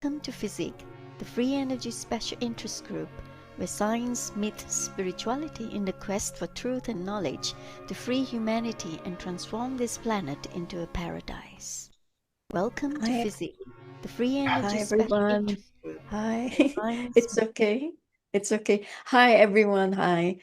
Welcome to FESIG, the free energy special interest group, where science meets spirituality in the quest for truth and knowledge to free humanity and transform this planet into a paradise. Welcome to FESIG, the free energy special everyone. interest group. Hi. Science It's okay. It's okay. Hi, everyone. Hi.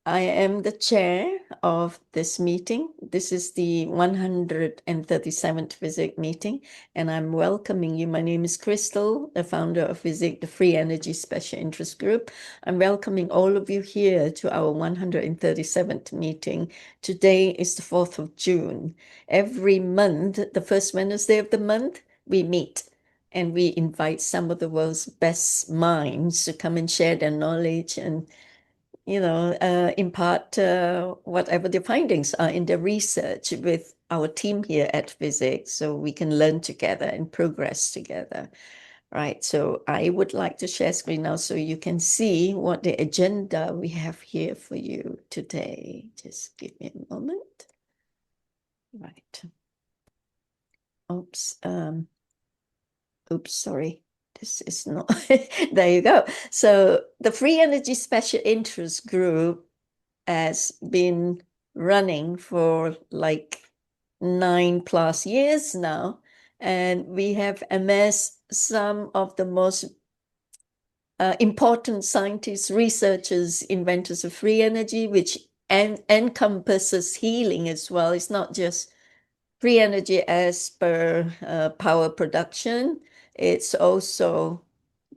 I am the chair of this meeting. This is the 137th FESIG meeting, and I'm welcoming you. My name is Crystal, the founder of FESIG, the Free Energy Special Interest Group. I'm welcoming all of you here to our 137th meeting. Today is the 4th of June. Every month, the first Wednesday of the month, we meet and we invite some of the world's best minds to come and share their knowledge and impart whatever their findings are in their research with our team here at FESIG, so we can learn together and progress together. Right, so I would like to share screen now so you can see what the agenda we have here for you today. Just give me a moment. Right. Oops, sorry. This is not, there you go. So the Free Energy Special Interest Group has been running for like 9+ years now. And we have amassed some of the most important scientists, researchers, inventors of free energy, which encompasses healing as well. It's not just free energy as per power production. It's also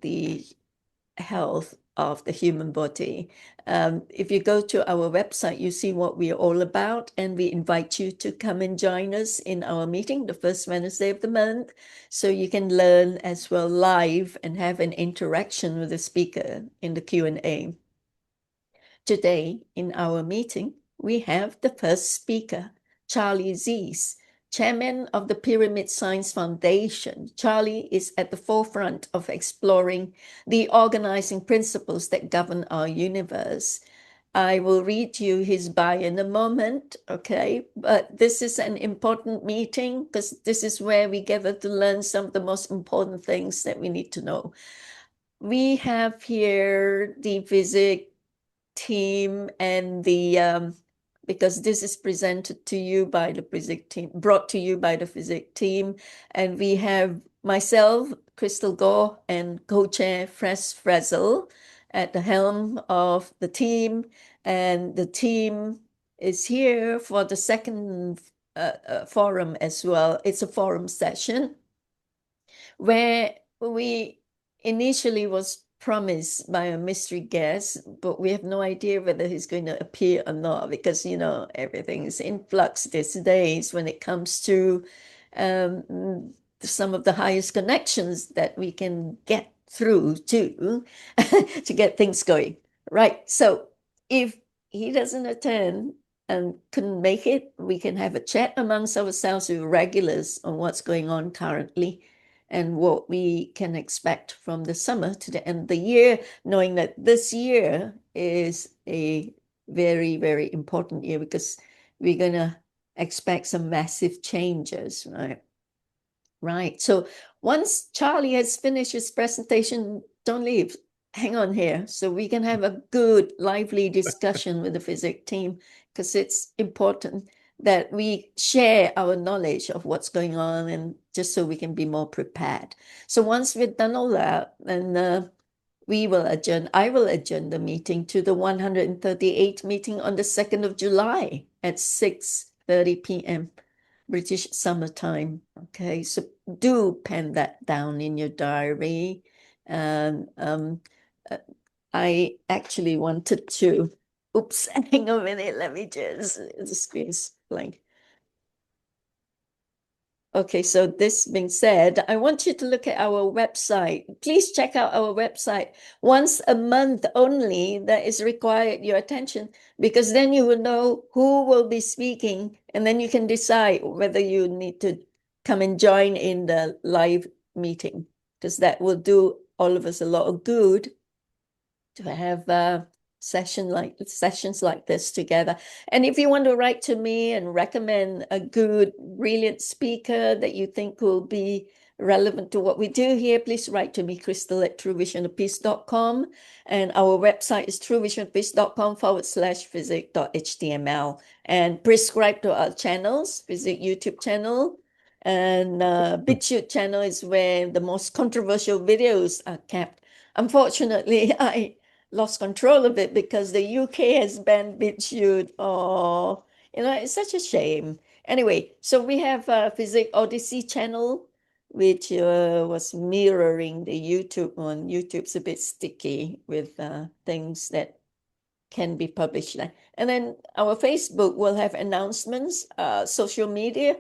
the health of the human body. If you go to our website, you see what we're all about, and we invite you to come and join us in our meeting the first Wednesday of the month, so you can learn as well live and have an interaction with the speaker in the Q&A. Today, in our meeting, we have the first speaker, Charlie Ziese, chairman of the Pyramid Science Foundation. Charlie is at the forefront of exploring the organizing principles that govern our universe. I will read you his bio in a moment, okay? But this is an important meeting because this is where we gather to learn some of the most important things that we need to know. We have here the FESIG team and the because this is presented to you by the FESIG team, brought to you by the FESIG team, and we have myself, Crystal Gore, and co-chair Fres Frezel at the helm of the team, and the team is here for the second forum as well. It's a forum session where we initially was promised by a mystery guest, but we have no idea whether he's going to appear or not, because everything is in flux these days when it comes to some of the highest connections that we can get through to to get things going. Right. So if he doesn't attend and couldn't make it, we can have a chat amongst ourselves with regulars on what's going on currently and what we can expect from the summer to the end of the year, knowing that this year is a very, very important year because we're going to expect some massive changes, right? Right. So once Charlie has finished his presentation, don't leave. Hang on here so we can have a good, lively discussion with the FESIG team, because it's important that we share our knowledge of what's going on, and just so we can be more prepared. So once we've done all that, then we will adjourn. I will adjourn the meeting to the 138th meeting on the 2nd of July at 6:30 p.m. British summertime. Okay, so do pen that down in your diary. And I actually wanted to, oops, hang on a minute, let me just, the screen's blank. Okay, so this being said, I want you to look at our website. Please check out our website. Once a month only, that is required your attention, because then you will know who will be speaking, and then you can decide whether you need to come and join in the live meeting, because that will do all of us a lot of good to have sessions like this together. And if you want to write to me and recommend a good, brilliant speaker that you think will be relevant to what we do here, please write to me, Crystal, at truevisionopeace.com. And our website is truevisionopeace.com/physic.html. And prescribe to our channels, FESIG YouTube channel. And BitChute channel is where the most controversial videos are kept. Unfortunately, I lost control of it because the UK has banned BitChute. Oh, it's such a shame. Anyway, so we have a FESIG Odyssey channel, which was mirroring the YouTube one. YouTube's a bit sticky with things that can be published. And then our Facebook will have announcements, social media.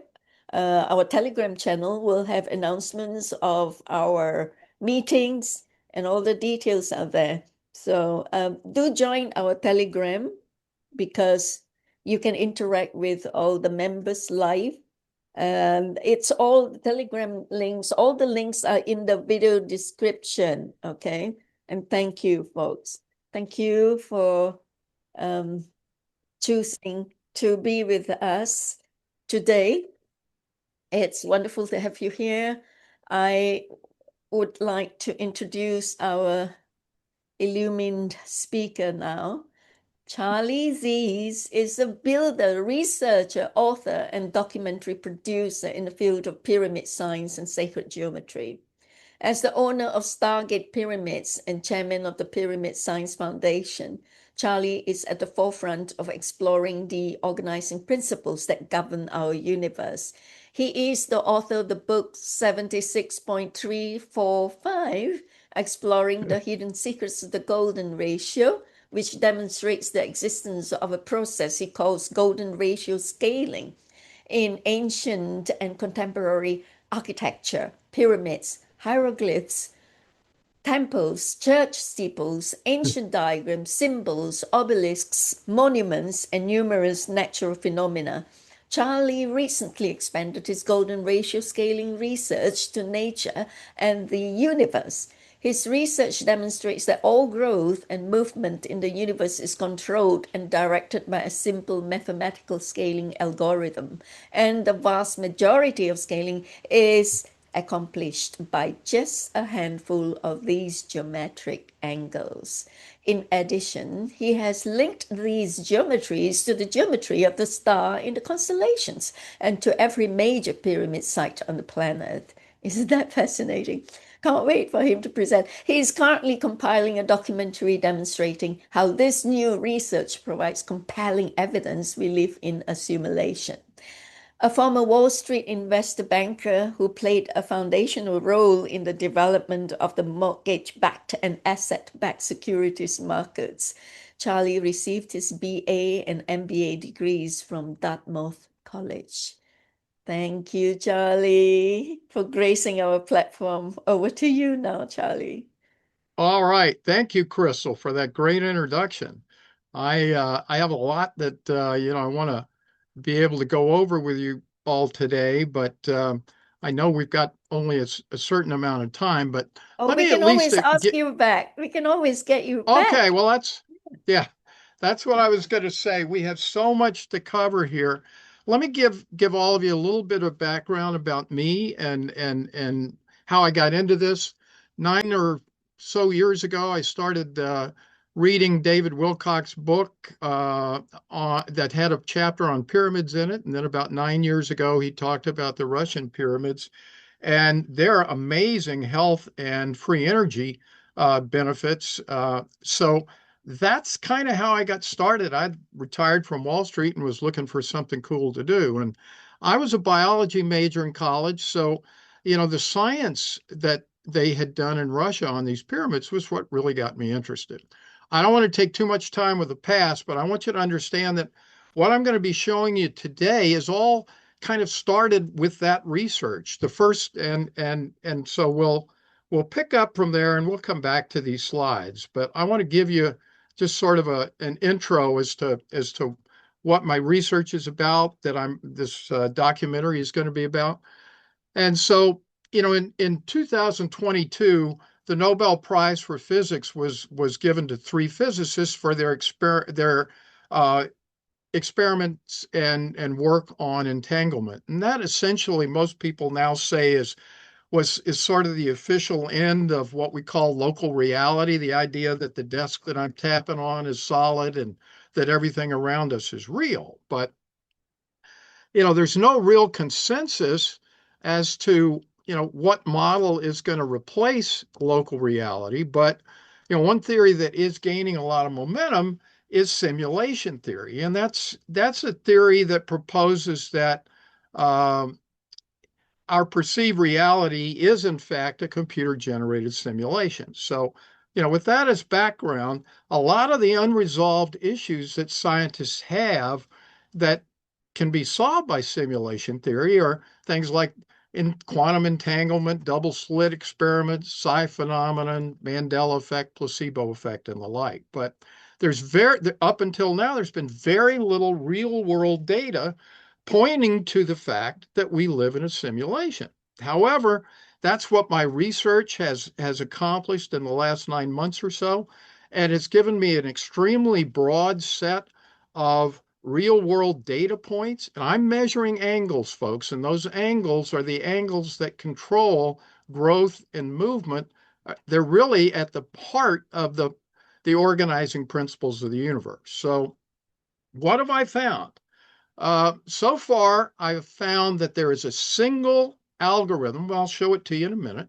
Our Telegram channel will have announcements of our meetings, and all the details are there. So do join our Telegram, because you can interact with all the members live. And it's all the Telegram links. All the links are in the video description. Okay. And thank you, folks. Thank you for choosing to be with us today. It's wonderful to have you here. I would like to introduce our illumined speaker now. Charlie Ziese is a builder, researcher, author, and documentary producer in the field of pyramid science and sacred geometry. As the owner of Stargate Pyramids and chairman of the Pyramid Science Foundation, Charlie is at the forefront of exploring the organizing principles that govern our universe. He is the author of the book 76.345, Exploring the Hidden Secrets of the GoldenRatio, which demonstrates the existence of a process he calls GoldenRatio scaling in ancient and contemporary architecture, pyramids, hieroglyphs, temples, church steeples, ancient diagrams, symbols, obelisks, monuments, and numerous natural phenomena. Charlie recently expanded his GoldenRatio scaling research to nature and the universe. His research demonstrates that all growth and movement in the universe is controlled and directed by a simple mathematical scaling algorithm, and the vast majority of scaling is accomplished by just a handful of these geometric angles. In addition, he has linked these geometries to the geometry of the star in the constellations and to every major pyramid site on the planet. Isn't that fascinating? Can't wait for him to present. He is currently compiling a documentary demonstrating how this new research provides compelling evidence we live in a simulation. A former Wall Street investor banker who played a foundational role in the development of the mortgage-backed and asset-backed securities markets, Charlie received his BA and MBA degrees from Dartmouth College. Thank you, Charlie, for gracing our platform. Over to you now, Charlie. All right. Thank you, Crystal, for that great introduction. I have a lot that I want to be able to go over with you all today, but I know we've got only a certain amount of time, but let we me can at least always ask you back. We can always get you back. Okay, well, that's what I was going to say. We have so much to cover here. Let me give all of you a little bit of background about me and how I got into this. 9 or so years ago, I started reading David Wilcock's book that had a chapter on pyramids in it. And then about 9 years ago, he talked about the Russian pyramids and their amazing health and free energy benefits. So that's kind of how I got started. I retired from Wall Street and was looking for something cool to do. And I was a biology major in college. So, the science that they had done in Russia on these pyramids was what really got me interested. I don't want to take too much time with the past, but I want you to understand that what I'm going to be showing you today is all kind of started with that research. The first and so we'll pick up from there and we'll come back to these slides. But I want to give you just sort of an intro as to what my research is about, that this documentary is going to be about. And so, in 2022, the Nobel Prize for Physics was given to 3 physicists for their experiments and work on entanglement. And that essentially most people now say is is sort of the official end of what we call local reality, the idea that the desk that I'm tapping on is solid and that everything around us is real. But, there's no real consensus as to, what model is going to replace local reality. But, one theory that is gaining a lot of momentum is simulation theory. And that's a theory that proposes that our perceived reality is in fact a computer generated simulation. So, with that as background, a lot of the unresolved issues that scientists have that can be solved by simulation theory are things like in quantum entanglement, double slit experiments, psi phenomenon, Mandela effect, placebo effect, and the like. But up until now, there's been very little real world data pointing to the fact that we live in a simulation. However, that's what my research has accomplished in the last 9 months or so, and it's given me an extremely broad set of real world data points. And I'm measuring angles, folks, and those angles are the angles that control growth and movement. They're really at the heart of the organizing principles of the universe. So what have I found? So far, I've found that there is a single algorithm, I'll show it to you in a minute,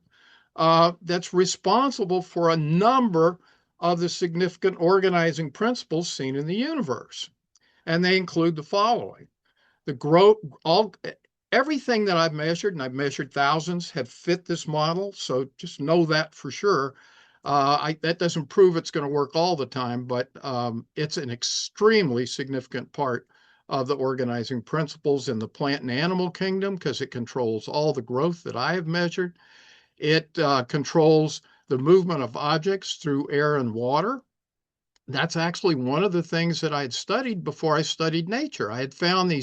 that's responsible for a number of the significant organizing principles seen in the universe. And they include the following. Everything that I've measured, and I've measured thousands, have fit this model. So just know that for sure. That doesn't prove it's going to work all the time, but it's an extremely significant part of the organizing principles in the plant and animal kingdom because it controls all the growth that I have measured. It controls the movement of objects through air and water. That's actually one of the things that I had studied before I studied nature. I had found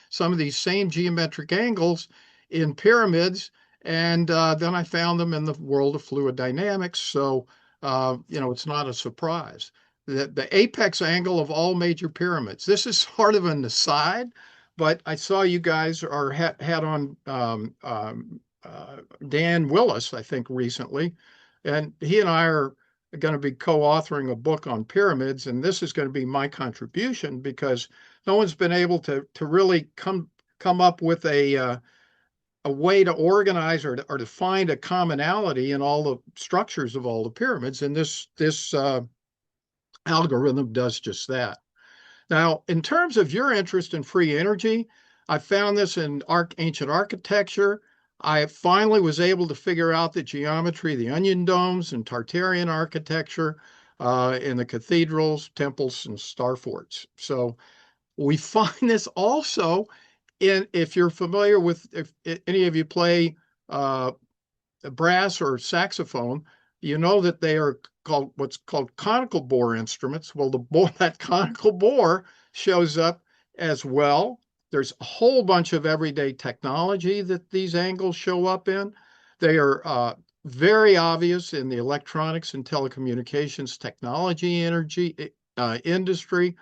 some of these same geometric angles in pyramids, and then I found them in the world of fluid dynamics. So, it's not a surprise. The apex angle of all major pyramids. This is sort of an aside, but I saw you guys had on Dan Willis, I think, recently, and he and I are going to be co-authoring a book on pyramids, and this is going to be my contribution because no one's been able to really come up with a way to organize or to find a commonality in all the structures of all the pyramids, and this algorithm does just that. Now, in terms of your interest in free energy, I found this in ancient architecture. I finally was able to figure out the geometry, the onion domes and Tartarian architecture in the cathedrals, temples, and star forts. So we find this also if you're familiar with, if any of you play brass or saxophone, you know that they are what's called conical bore instruments. Well, that conical bore shows up as well. There's a whole bunch of everyday technology that these angles show up in. They are very obvious in the electronics and telecommunications technology industry.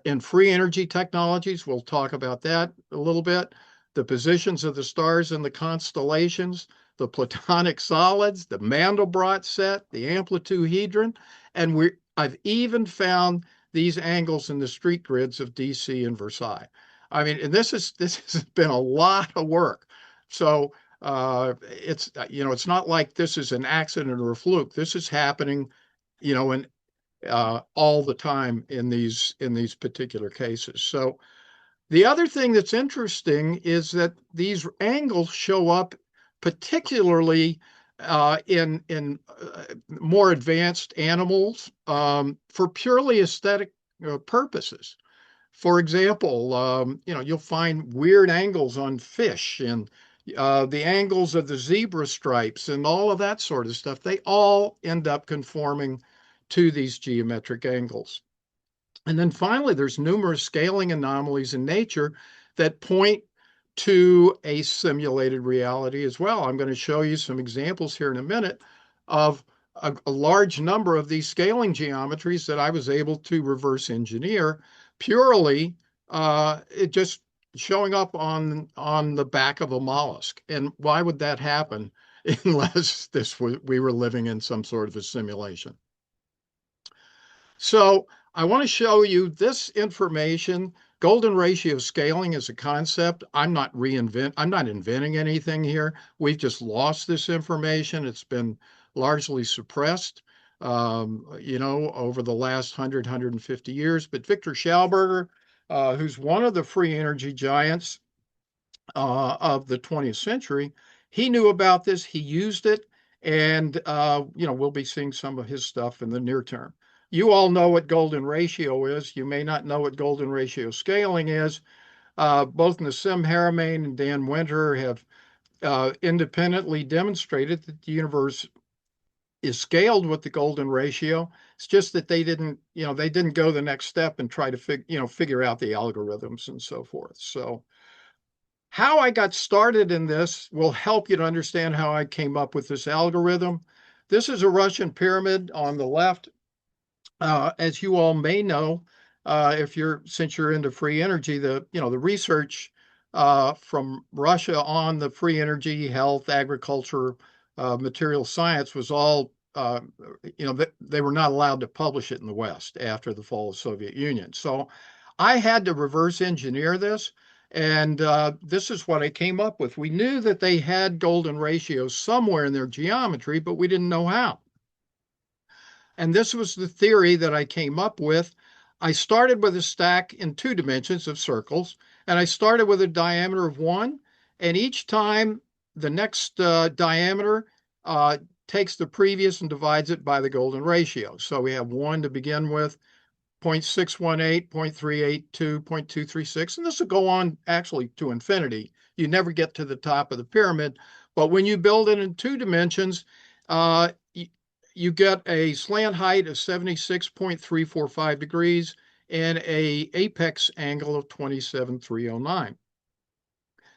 In free energy technologies, we'll talk about that a little bit. The positions of the stars in the constellations, the platonic solids, the Mandelbrot set, the amplituhedron, and I've even found these angles in the street grids of DC and Versailles. I mean, and this has been a lot of work. So it's not like this is an accident or a fluke. This is happening, in all the time in these particular cases. So the other thing that's interesting is that these angles show up particularly in more advanced animals for purely aesthetic purposes. For example, you'll find weird angles on fish and the angles of the zebra stripes and all of that sort of stuff. They all end up conforming to these geometric angles. And then finally, there's numerous scaling anomalies in nature that point to a simulated reality as well. I'm going to show you some examples here in a minute of a large number of these scaling geometries that I was able to reverse engineer purely. It just showing up on the back of a mollusk. And why would that happen unless we were living in some sort of a simulation? So I want to show you this information. Golden ratio scaling is a concept. I'm not inventing anything here. We've just lost this information. It's been largely suppressed, over the last 150 years. But Victor Schauberger, who's one of the free energy giants of the 20th century, he knew about this. He used it, and we'll be seeing some of his stuff in the near term. You all know what golden ratio is. You may not know what golden ratio scaling is. Both Nassim Haramein and Dan Winter have independently demonstrated that the universe is scaled with the golden ratio. It's just that they didn't go the next step and try to figure out the algorithms and so forth. So how I got started in this will help you to understand how I came up with this algorithm. This is a Russian pyramid on the left. As you all may know, since you're into free energy, the research from Russia on the free energy, health, agriculture, material science was all, they were not allowed to publish it in the West after the fall of the Soviet Union. So I had to reverse engineer this, and this is what I came up with. We knew that they had golden ratios somewhere in their geometry, but we didn't know how. And this was the theory that I came up with. I started with a stack in 2 dimensions of circles, and I started with a diameter of 1. And each time the next diameter takes the previous and divides it by the golden ratio. So we have 1 to begin with, 0.618, 0.382, 0.236, and this will go on actually to infinity. You never get to the top of the pyramid, but when you build it in 2 dimensions, you get a slant height of 76.345 degrees and a apex angle of 27,309.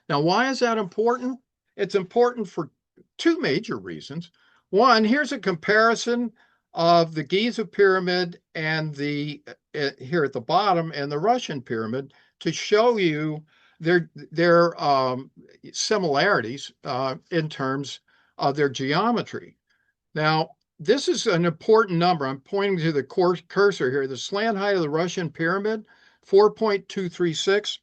Now, why is that important? It's important for 2 major reasons. One, here's a comparison of the Giza pyramid and here at the bottom, and the Russian pyramid to show you their similarities in terms of their geometry. Now, this is an important number. I'm pointing to the cursor here. The slant height of the Russian pyramid, 4.236.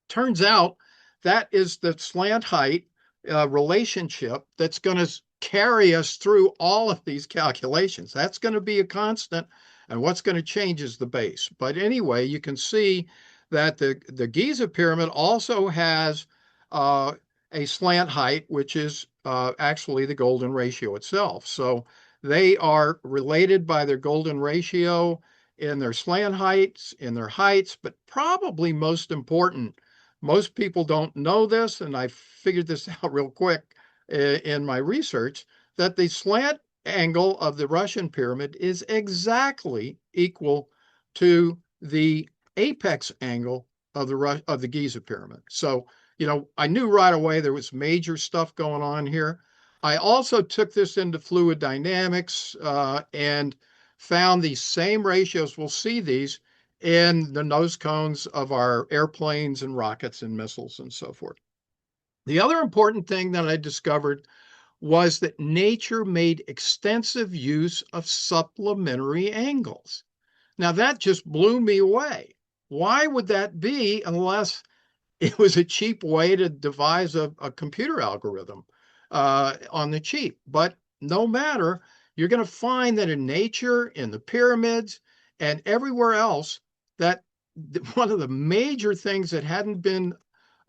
Turns out that is the slant height relationship that's going to carry us through all of these calculations. That's going to be a constant, and what's going to change is the base. But anyway, you can see that the Giza pyramid also has a slant height, which is actually the golden ratio itself. So they are related by their golden ratio in their slant heights, in their heights, but probably most important, most people don't know this, and I figured this out real quick in my research, that the slant angle of the Russian pyramid is exactly equal to the apex angle of the Giza pyramid. So, I knew right away there was major stuff going on here. I also took this into fluid dynamics and found these same ratios. We'll see these in the nose cones of our airplanes and rockets and missiles and so forth. The other important thing that I discovered was that nature made extensive use of supplementary angles. Now that just blew me away. Why would that be unless it was a cheap way to devise a computer algorithm on the cheap? But no matter, you're going to find that in nature, in the pyramids, and everywhere else, that one of the major things that hadn't been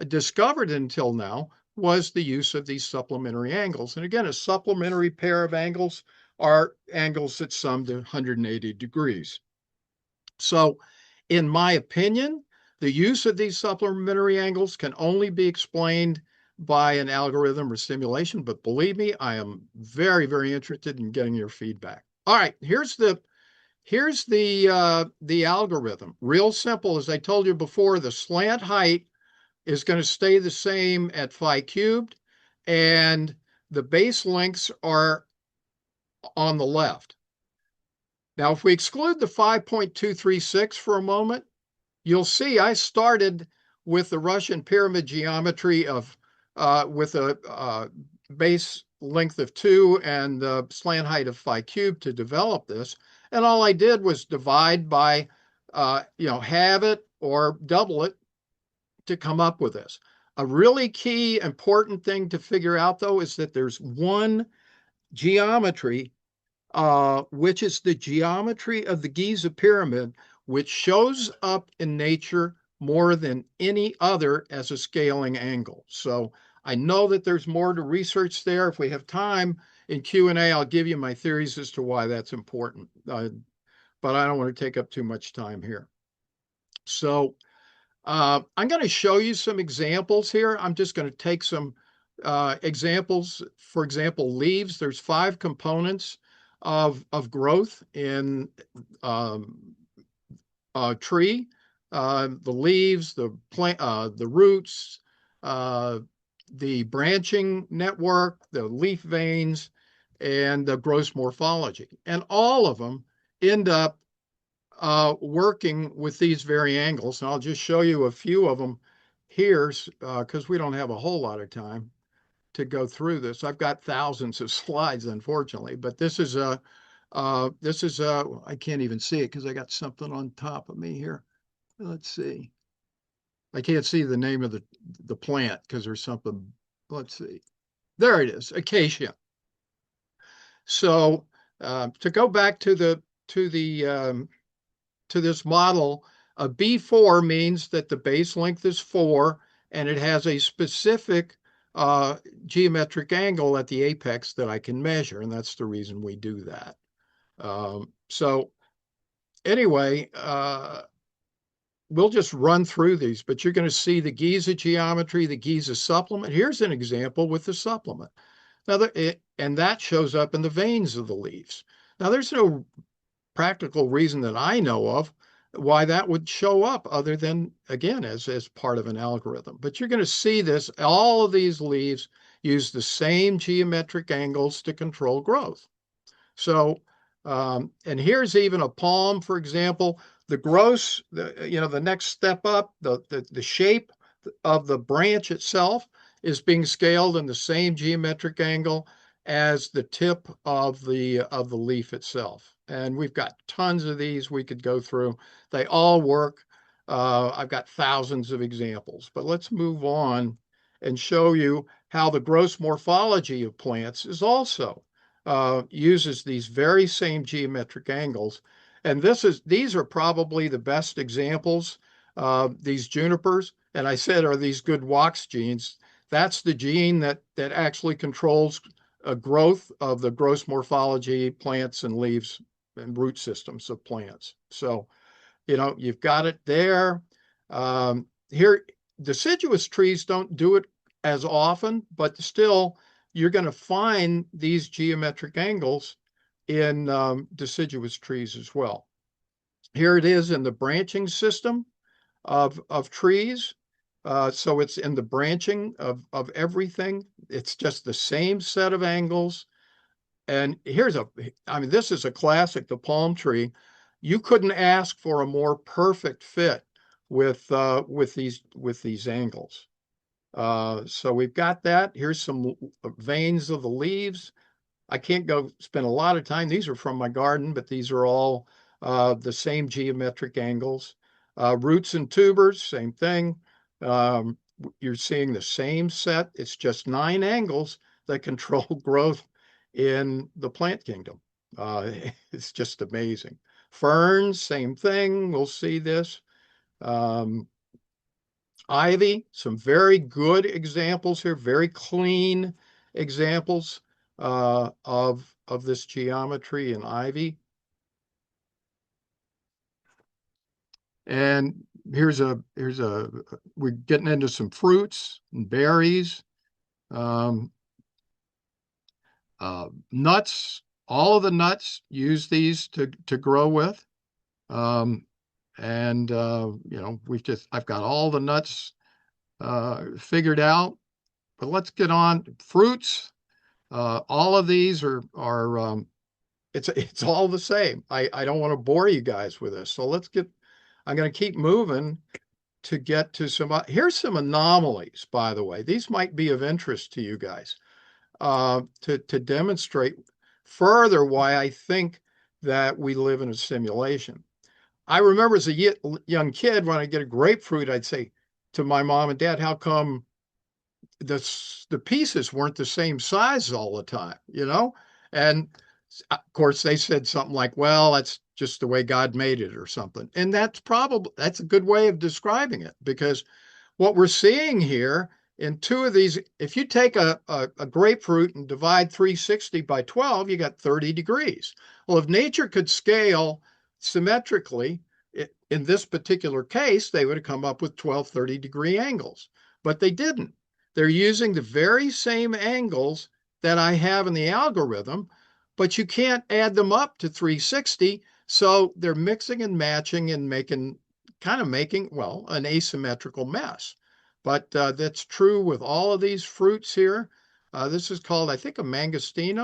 discovered until now was the use of these supplementary angles. And again, a supplementary pair of angles are angles that sum to 180 degrees. So in my opinion, the use of these supplementary angles can only be explained by an algorithm or simulation, but believe me, I am very, very interested in getting your feedback. All right, here's the algorithm. Real simple. As I told you before, the slant height is going to stay the same at phi cubed, and the base lengths are on the left. Now, if we exclude the 5.236 for a moment, you'll see I started with the Russian pyramid geometry of with a base length of 2 and the slant height of phi cubed to develop this. And all I did was divide by, halve it or double it to come up with this. A really key important thing to figure out, though, is that there's one geometry, which is the geometry of the Giza pyramid, which shows up in nature more than any other as a scaling angle. So I know that there's more to research there. If we have time in Q&A, I'll give you my theories as to why that's important. But I don't want to take up too much time here. So I'm going to show you some examples here. I'm just going to take some examples. For example, leaves. There's 5 components of growth in a tree. The leaves, the plant, the roots, the branching network, the leaf veins, and the gross morphology. And all of them end up working with these very angles. And I'll just show you a few of them here because we don't have a whole lot of time to go through this. I've got thousands of slides, unfortunately, but this is I can't even see it because I got something on top of me here. Let's see. I can't see the name of the plant because there's something. Let's see. There it is, acacia. So to go back to this model, a B4 means that the base length is 4 and it has a specific geometric angle at the apex that I can measure, and that's the reason we do that. So anyway, we'll just run through these, but you're going to see the Giza geometry, the Giza supplement. Here's an example with the supplement. Now, and that shows up in the veins of the leaves. Now, there's no practical reason that I know of why that would show up other than, again, as part of an algorithm. But you're going to see this. All of these leaves use the same geometric angles to control growth. So, and here's even a palm, for example. The gross, the next step up, the shape of the branch itself is being scaled in the same geometric angle as the tip of the leaf itself. And we've got tons of these we could go through. They all work. I've got thousands of examples, but let's move on and show you how the gross morphology of plants is also uses these very same geometric angles. And these are probably the best examples. These junipers, and I said, are these good wax genes? That's the gene that actually controls growth of the gross morphology, plants and leaves and root systems of plants. So, you've got it there. Here, deciduous trees don't do it as often, but still, you're going to find these geometric angles in deciduous trees as well. Here it is in the branching system of trees. So it's in the branching of everything. It's just the same set of angles. And this is a classic, the palm tree. You couldn't ask for a more perfect fit with these angles. So we've got that. Here's some veins of the leaves. I can't go spend a lot of time. These are from my garden, but these are all the same geometric angles. Roots and tubers, same thing. You're seeing the same set. It's just 9 angles that control growth in the plant kingdom. It's just amazing. Ferns, same thing. We'll see this. Ivy, some very good examples here, very clean examples of this geometry in ivy. And we're getting into some fruits and berries, nuts. All of the nuts use these to grow with. I've got all the nuts figured out, but let's get on fruits. All of these are it's all the same. I don't want to bore you guys with this. So I'm going to keep moving to get to here's some anomalies, by the way. These might be of interest to you guys to demonstrate further why I think that we live in a simulation. I remember as a young kid, when I get a grapefruit, I'd say to my mom and dad, how come the pieces weren't the same size all the time, you know? And of course, they said something like, well, that's just the way God made it or something. And that's a good way of describing it, because what we're seeing here in two of these, if you take a grapefruit and divide 360 by 12, you got 30 degrees. Well, if nature could scale symmetrically, in this particular case, they would have come up with 12 30-degree angles, but they didn't. They're using the very same angles that I have in the algorithm, but you can't add them up to 360. So they're mixing and matching and making, well, an asymmetrical mess. But that's true with all of these fruits here. This is called, I think, a mangostine.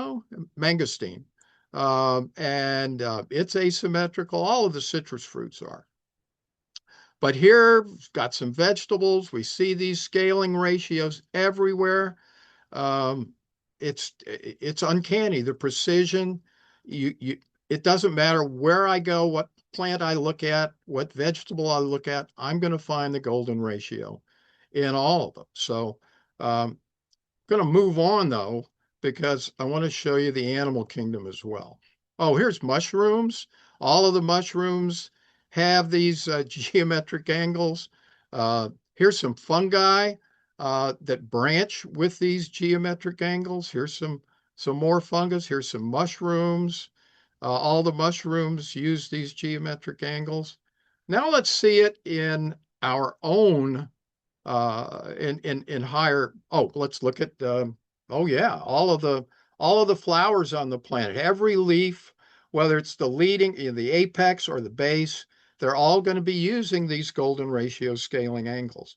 And it's asymmetrical. All of the citrus fruits are. But here, we've got some vegetables. We see these scaling ratios everywhere. It's uncanny, the precision. It doesn't matter where I go, what plant I look at, what vegetable I look at, I'm going to find the golden ratio in all of them. So I'm going to move on, though, because I want to show you the animal kingdom as well. Oh, here's mushrooms. All of the mushrooms have these geometric angles. Here's some fungi that branch with these geometric angles. Here's some more fungus. Here's some mushrooms. All the mushrooms use these geometric angles. Now let's see it in our own in higher. Oh, let's look at oh yeah, all of the flowers on the planet. Every leaf, whether it's the apex or the base, they're all going to be using these golden ratio scaling angles.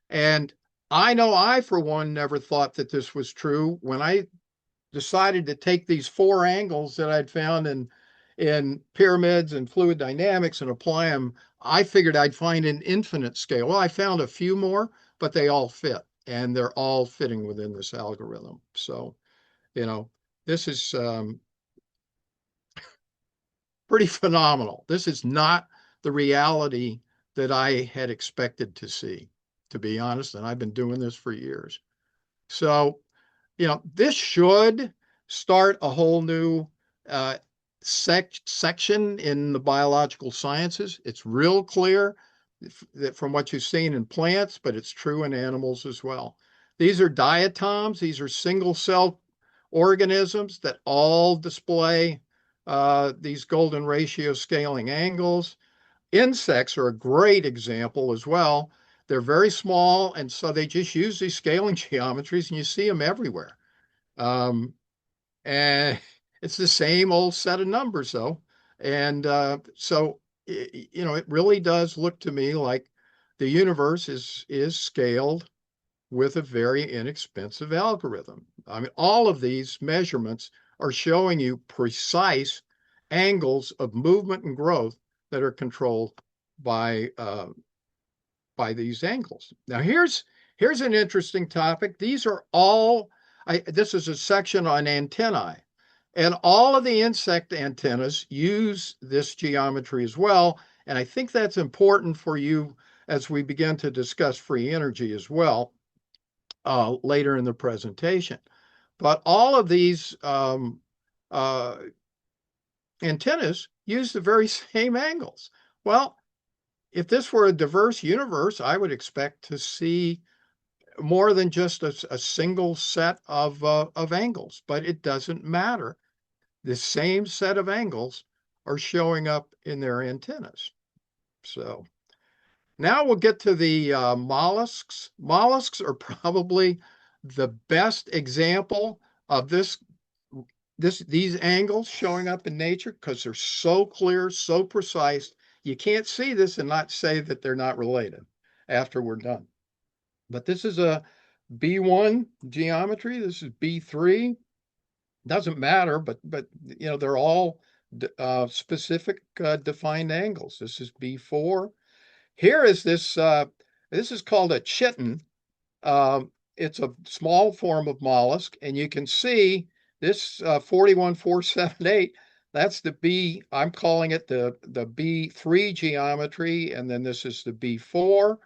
And I know I, for one, never thought that this was true. When I decided to take these 4 angles that I'd found in pyramids and fluid dynamics and apply them, I figured I'd find an infinite scale. Well, I found a few more, but they all fit, and they're all fitting within this algorithm. So, this is pretty phenomenal. This is not the reality that I had expected to see, to be honest, and I've been doing this for years. So, this should start a whole new section in the biological sciences. It's real clear that from what you've seen in plants, but it's true in animals as well. These are diatoms. These are single-cell organisms that all display these golden ratio scaling angles. Insects are a great example as well. They're very small, and so they just use these scaling geometries, and you see them everywhere. And it's the same old set of numbers, though. And so, it really does look to me like the universe is scaled with a very inexpensive algorithm. I mean, all of these measurements are showing you precise angles of movement and growth that are controlled by these angles. Now, here's an interesting topic. These are all, this is a section on antennae, and all of the insect antennas use this geometry as well. And I think that's important for you as we begin to discuss free energy as well later in the presentation. But all of these antennas use the very same angles. Well, if this were a diverse universe, I would expect to see more than just a single set of angles, but it doesn't matter. The same set of angles are showing up in their antennas. So now we'll get to the mollusks. Mollusks are probably the best example of these angles showing up in nature, because they're so clear, so precise. You can't see this and not say that they're not related after we're done. But this is a B1 geometry. This is B3. Doesn't matter, but they're all specific defined angles. This is B4. Here is this This is called a chitin. It's a small form of mollusk, and you can see this 41478. That's the B. I'm calling it the B3 geometry, and then this is the B4,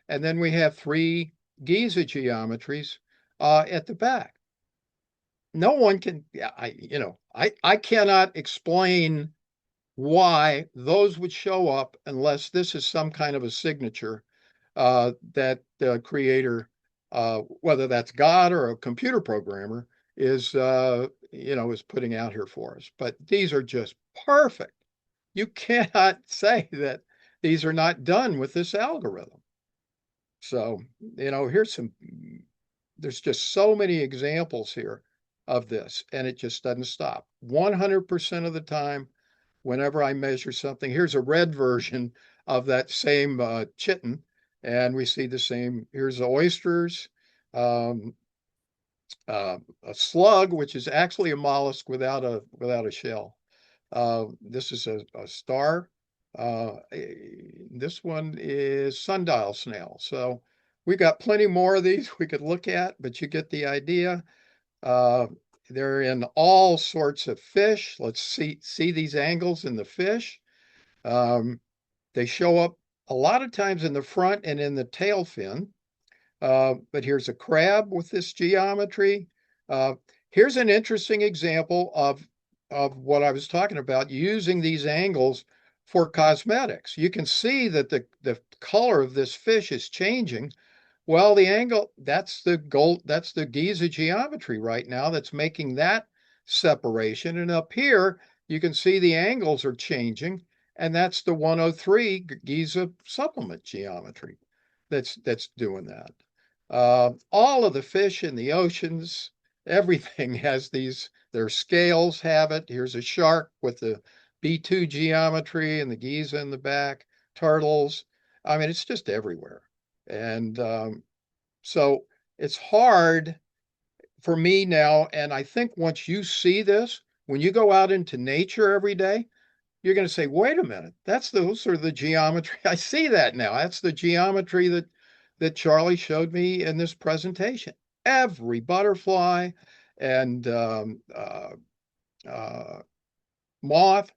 and then we have three Giza geometries at the back. No one can. I cannot explain why those would show up unless this is some kind of a signature that the creator, whether that's God or a computer programmer, is is putting out here for us. But these are just perfect. You cannot say that these are not done with this algorithm. So, there's just so many examples here of this, and it just doesn't stop. 100% of the time, whenever I measure something, here's a red version of that same chitin, and we see the same. Here's the oysters, a slug, which is actually a mollusk without a shell. This is a star. This one is sundial snail. So we got plenty more of these we could look at, but you get the idea. They're in all sorts of fish. Let's see these angles in the fish. They show up a lot of times in the front and in the tail fin. But here's a crab with this geometry. Here's an interesting example of what I was talking about, using these angles for cosmetics. You can see that the color of this fish is changing. Well, the angle, that's the Giza geometry right now that's making that separation. And up here, you can see the angles are changing, and that's the 103 Giza supplement geometry that's doing that. All of the fish in the oceans, everything has these, their scales have it. Here's a shark with the B2 geometry and the Giza in the back, turtles. I mean, it's just everywhere. And so it's hard for me now. And I think once you see this, when you go out into nature every day, you're going to say, wait a minute, those are the geometry. I see that now. That's the geometry that Charlie showed me in this presentation. Every butterfly and moth,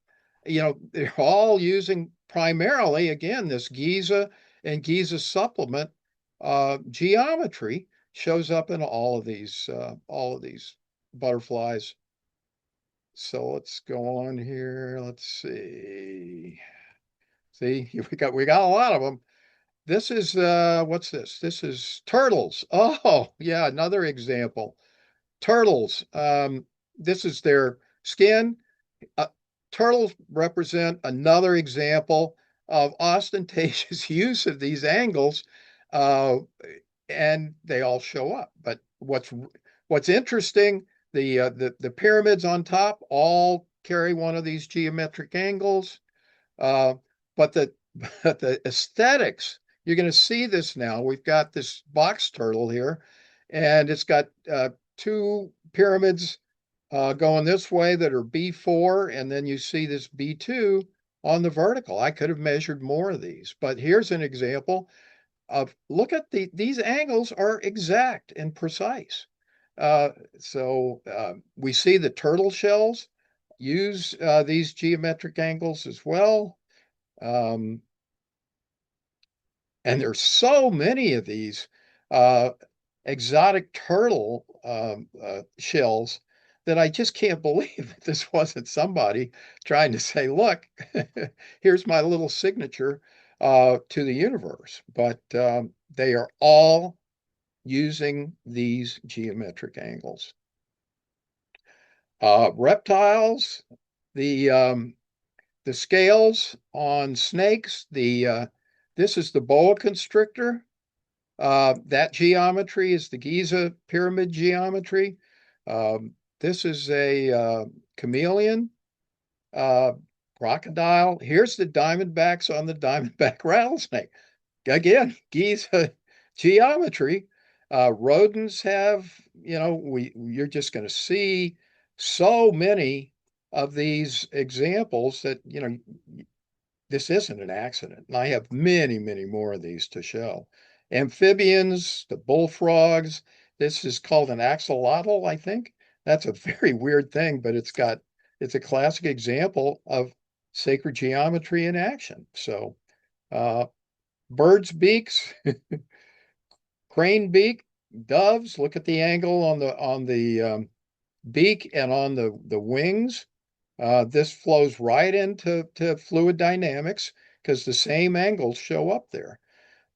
they're all using primarily, again, this Giza and Giza supplement geometry shows up in all of these butterflies. So let's go on here. Let's see. See, we got a lot of them. This is what's this? This is turtles. Oh, yeah, another example. Turtles. This is their skin. Turtles represent another example of ostentatious use of these angles, and they all show up. But what's interesting, the pyramids on top all carry one of these geometric angles, but the aesthetics, you're going to see this now. We've got this box turtle here, and it's got two pyramids going this way that are B4, and then you see this B2 on the vertical. I could have measured more of these, but here's an example of, look at these angles are exact and precise. So we see the turtle shells use these geometric angles as well. And there's so many of these exotic turtle shells that I just can't believe that this wasn't somebody trying to say, look, here's my little signature to the universe. But they are all using these geometric angles. Reptiles, the scales on snakes, this is the boa constrictor. That geometry is the Giza pyramid geometry. This is a chameleon, crocodile. Here's the diamondbacks on the diamondback rattlesnake. Again, Giza geometry. Rodents have, you're just going to see so many of these examples that, this isn't an accident. And I have many, many more of these to show. Amphibians, the bullfrogs. This is called an axolotl, I think. That's a very weird thing, but it's a classic example of sacred geometry in action. So birds' beaks, crane beak, doves. Look at the angle on the beak and on the wings. This flows right into fluid dynamics because the same angles show up there.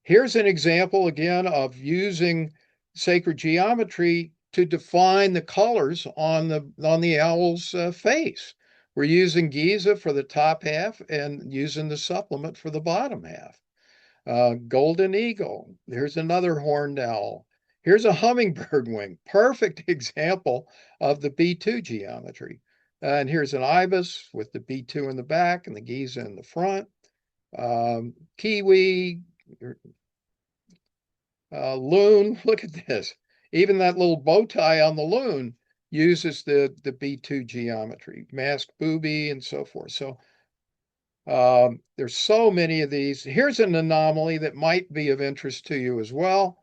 Here's an example again of using sacred geometry to define the colors on the owl's face. We're using Giza for the top half and using the supplement for the bottom half. Golden eagle. Here's another horned owl. Here's a hummingbird wing. Perfect example of the B2 geometry. And here's an ibis with the B2 in the back and the Giza in the front. Kiwi, loon. Look at this. Even that little bow tie on the loon uses the B2 geometry, masked booby and so forth. So there's so many of these. Here's an anomaly that might be of interest to you as well.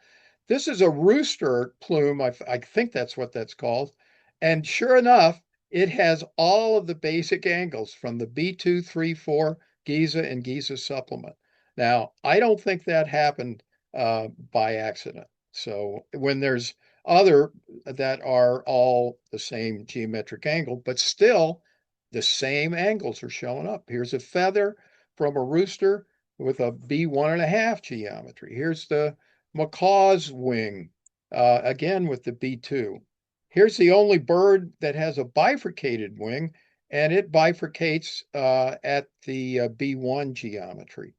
This is a rooster plume. I think that's what that's called. And sure enough, it has all of the basic angles from the B2, 3, 4, Giza, and Giza supplement. Now, I don't think that happened by accident. So when there's other that are all the same geometric angle, but still the same angles are showing up. Here's a feather from a rooster with a B1.5 geometry. Here's the macaw's wing, again with the B2. Here's the only bird that has a bifurcated wing, and it bifurcates at the B1 geometry.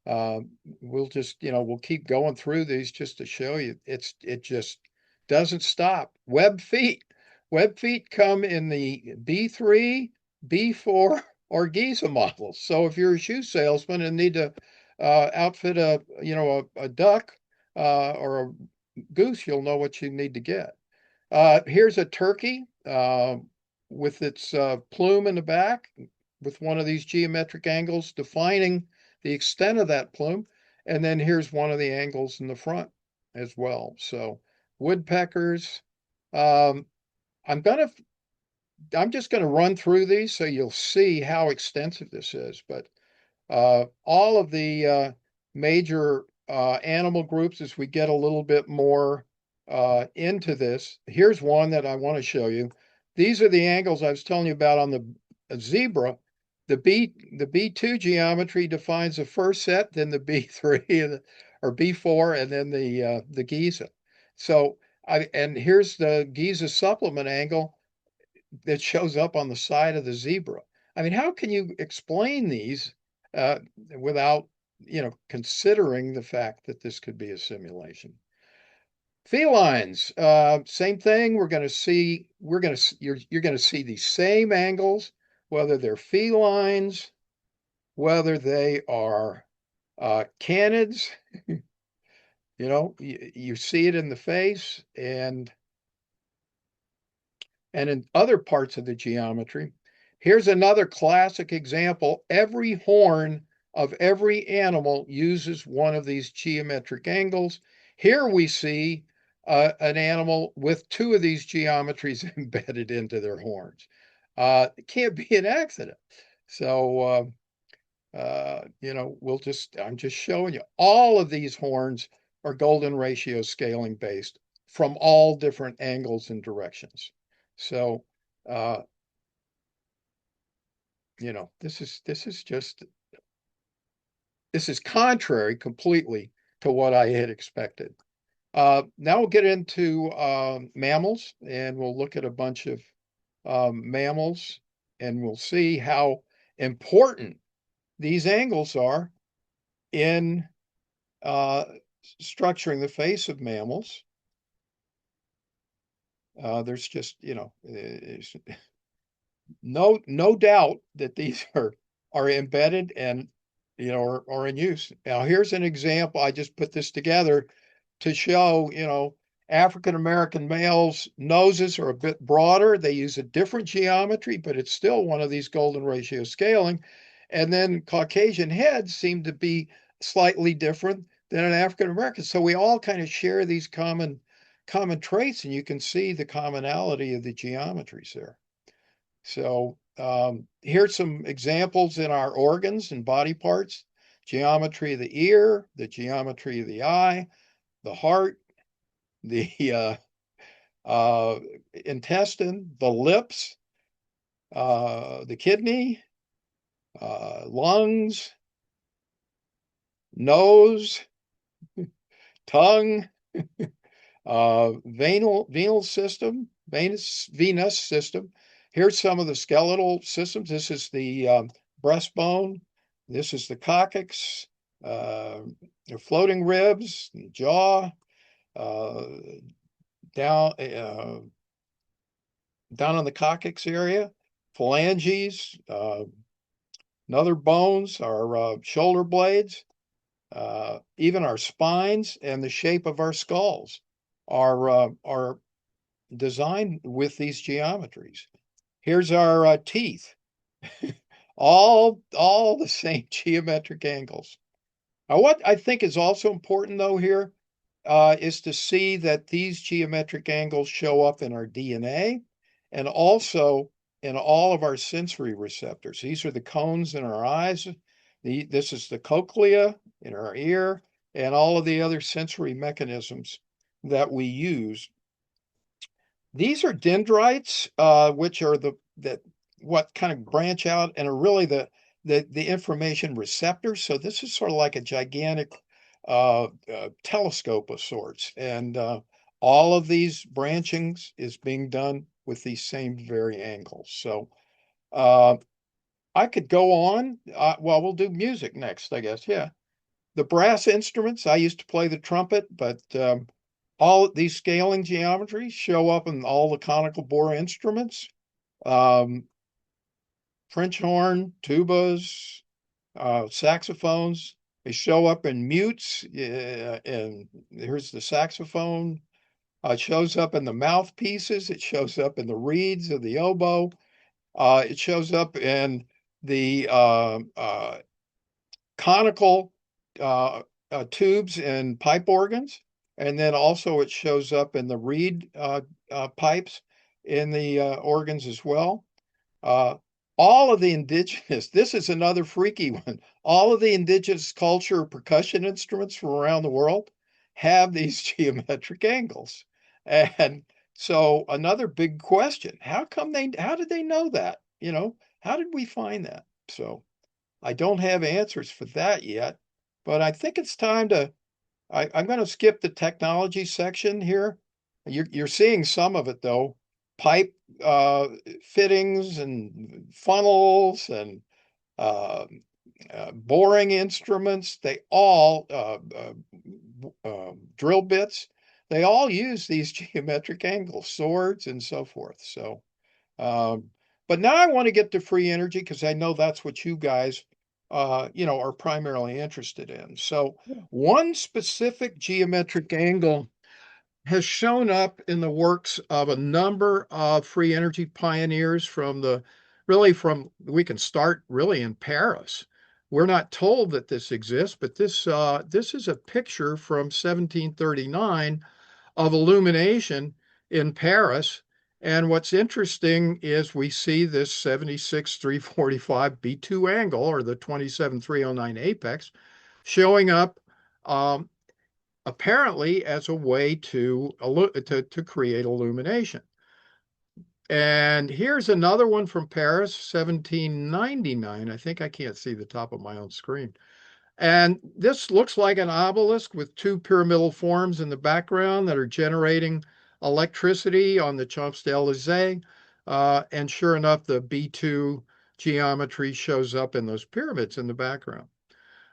We'll just, we'll keep going through these just to show you. It just doesn't stop. Web feet. Web feet come in the B3, B4, or Giza models. So if you're a shoe salesman and need to outfit a duck or a goose, you'll know what you need to get. Here's a turkey with its plume in the back with one of these geometric angles defining the extent of that plume. And then here's one of the angles in the front as well. So woodpeckers. I'm just going to run through these so you'll see how extensive this is. But all of the major animal groups, as we get a little bit more into this, here's one that I want to show you. These are the angles I was telling you about on the zebra. The B2 geometry defines the first set, then the B3 or B4, and then the Giza. So and here's the Giza supplement angle that shows up on the side of the zebra. I mean, how can you explain these without considering the fact that this could be a simulation? Felines, same thing. You're going to see these same angles, whether they're felines, whether they are canids. You see it in the face and in other parts of the geometry. Here's another classic example. Every horn of every animal uses one of these geometric angles. Here we see an animal with two of these geometries embedded into their horns. It can't be an accident. So, I'm just showing you all of these horns are GoldenRatio scaling based from all different angles and directions. So, this is contrary completely to what I had expected. Now we'll get into mammals, and we'll look at a bunch of mammals, and we'll see how important these angles are in structuring the face of mammals. There's just, no doubt that these are embedded and, are in use. Now, here's an example. I just put this together to show, African American males' noses are a bit broader. They use a different geometry, but it's still one of these GoldenRatio scaling. And then Caucasian heads seem to be slightly different. than an African American. So we all kind of share these common traits, and you can see the commonality of the geometries there. So here's some examples in our organs and body parts: geometry of the ear, the geometry of the eye, the heart, the intestine, the lips, the kidney, lungs, nose, tongue, venous system, venous system. Here's some of the skeletal systems. This is the breastbone. This is the coccyx, the floating ribs, the jaw, down on the coccyx area, phalanges, and other bones, our shoulder blades, even our spines and the shape of our skulls are designed with these geometries. Here's our teeth, all the same geometric angles. Now, what I think is also important though here is to see that these geometric angles show up in our DNA and also in all of our sensory receptors. These are the cones in our eyes. This is the cochlea in our ear, and all of the other sensory mechanisms that we use. These are dendrites, which are what kind of branch out and are really the information receptors. So this is sort of like a gigantic telescope of sorts, and all of these branchings is being done with these same very angles. So I could go on. Well, we'll do music next, I guess. Yeah. The brass instruments, I used to play the trumpet, but all these scaling geometries show up in all the conical bore instruments. French horn, tubas, saxophones. They show up in mutes, and here's the saxophone. It shows up in the mouthpieces. It shows up in the reeds of the oboe. It shows up in the conical tubes and pipe organs. And then also it shows up in the reed pipes in the organs as well. All of the indigenous, this is another freaky one. All of the indigenous culture percussion instruments from around the world have these geometric angles. And so another big question, how did they know that? How did we find that? So I don't have answers for that yet, but I think it's time I'm going to skip the technology section here. You're seeing some of it though. Pipe fittings and funnels and boring instruments, they all, drill bits, they all use these geometric angles, swords and so forth. So, but now I want to get to free energy because I know that's what you guys, are primarily interested in. So one specific geometric angle has shown up in the works of a number of free energy pioneers we can start really in Paris. We're not told that this exists, but this is a picture from 1739 of illumination in Paris. And what's interesting is we see this 76,345 B2 angle, or the 27,309 apex, showing up apparently as a way to create illumination. And here's another one from Paris, 1799. I think I can't see the top of my own screen. And this looks like an obelisk with two pyramidal forms in the background that are generating electricity on the Champs-Élysées. And sure enough, the B2 geometry shows up in those pyramids in the background.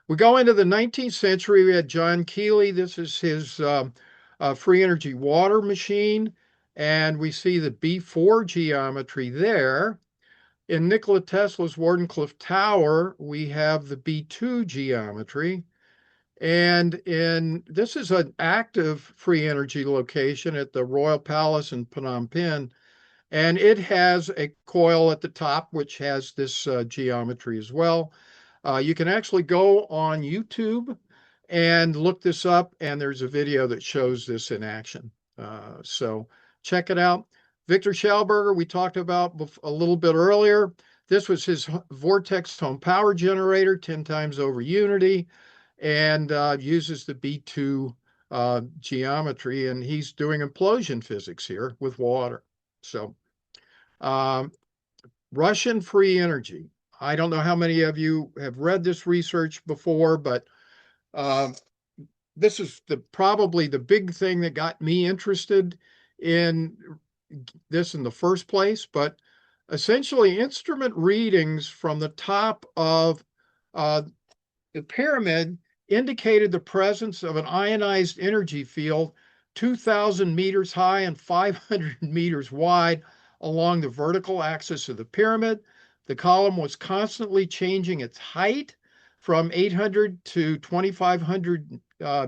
We go into the 19th century. We had John Keely. This is his free energy water machine. And we see the B4 geometry there. In Nikola Tesla's Wardenclyffe Tower, we have the B2 geometry. And this is an active free energy location at the Royal Palace in Phnom Penh. And it has a coil at the top, which has this geometry as well. You can actually go on YouTube and look this up, and there's a video that shows this in action. So check it out. Victor Schauberger, we talked about a little bit earlier. This was his Vortex home power generator, 10 times over Unity, and uses the B2 geometry, and he's doing implosion physics here with water. So Russian free energy. I don't know how many of you have read this research before, but this is probably the big thing that got me interested in this in the first place. But essentially, instrument readings from the top of the pyramid indicated the presence of an ionized energy field 2,000 meters high and 500 meters wide along the vertical axis of the pyramid. The column was constantly changing its height from 800 to 2,500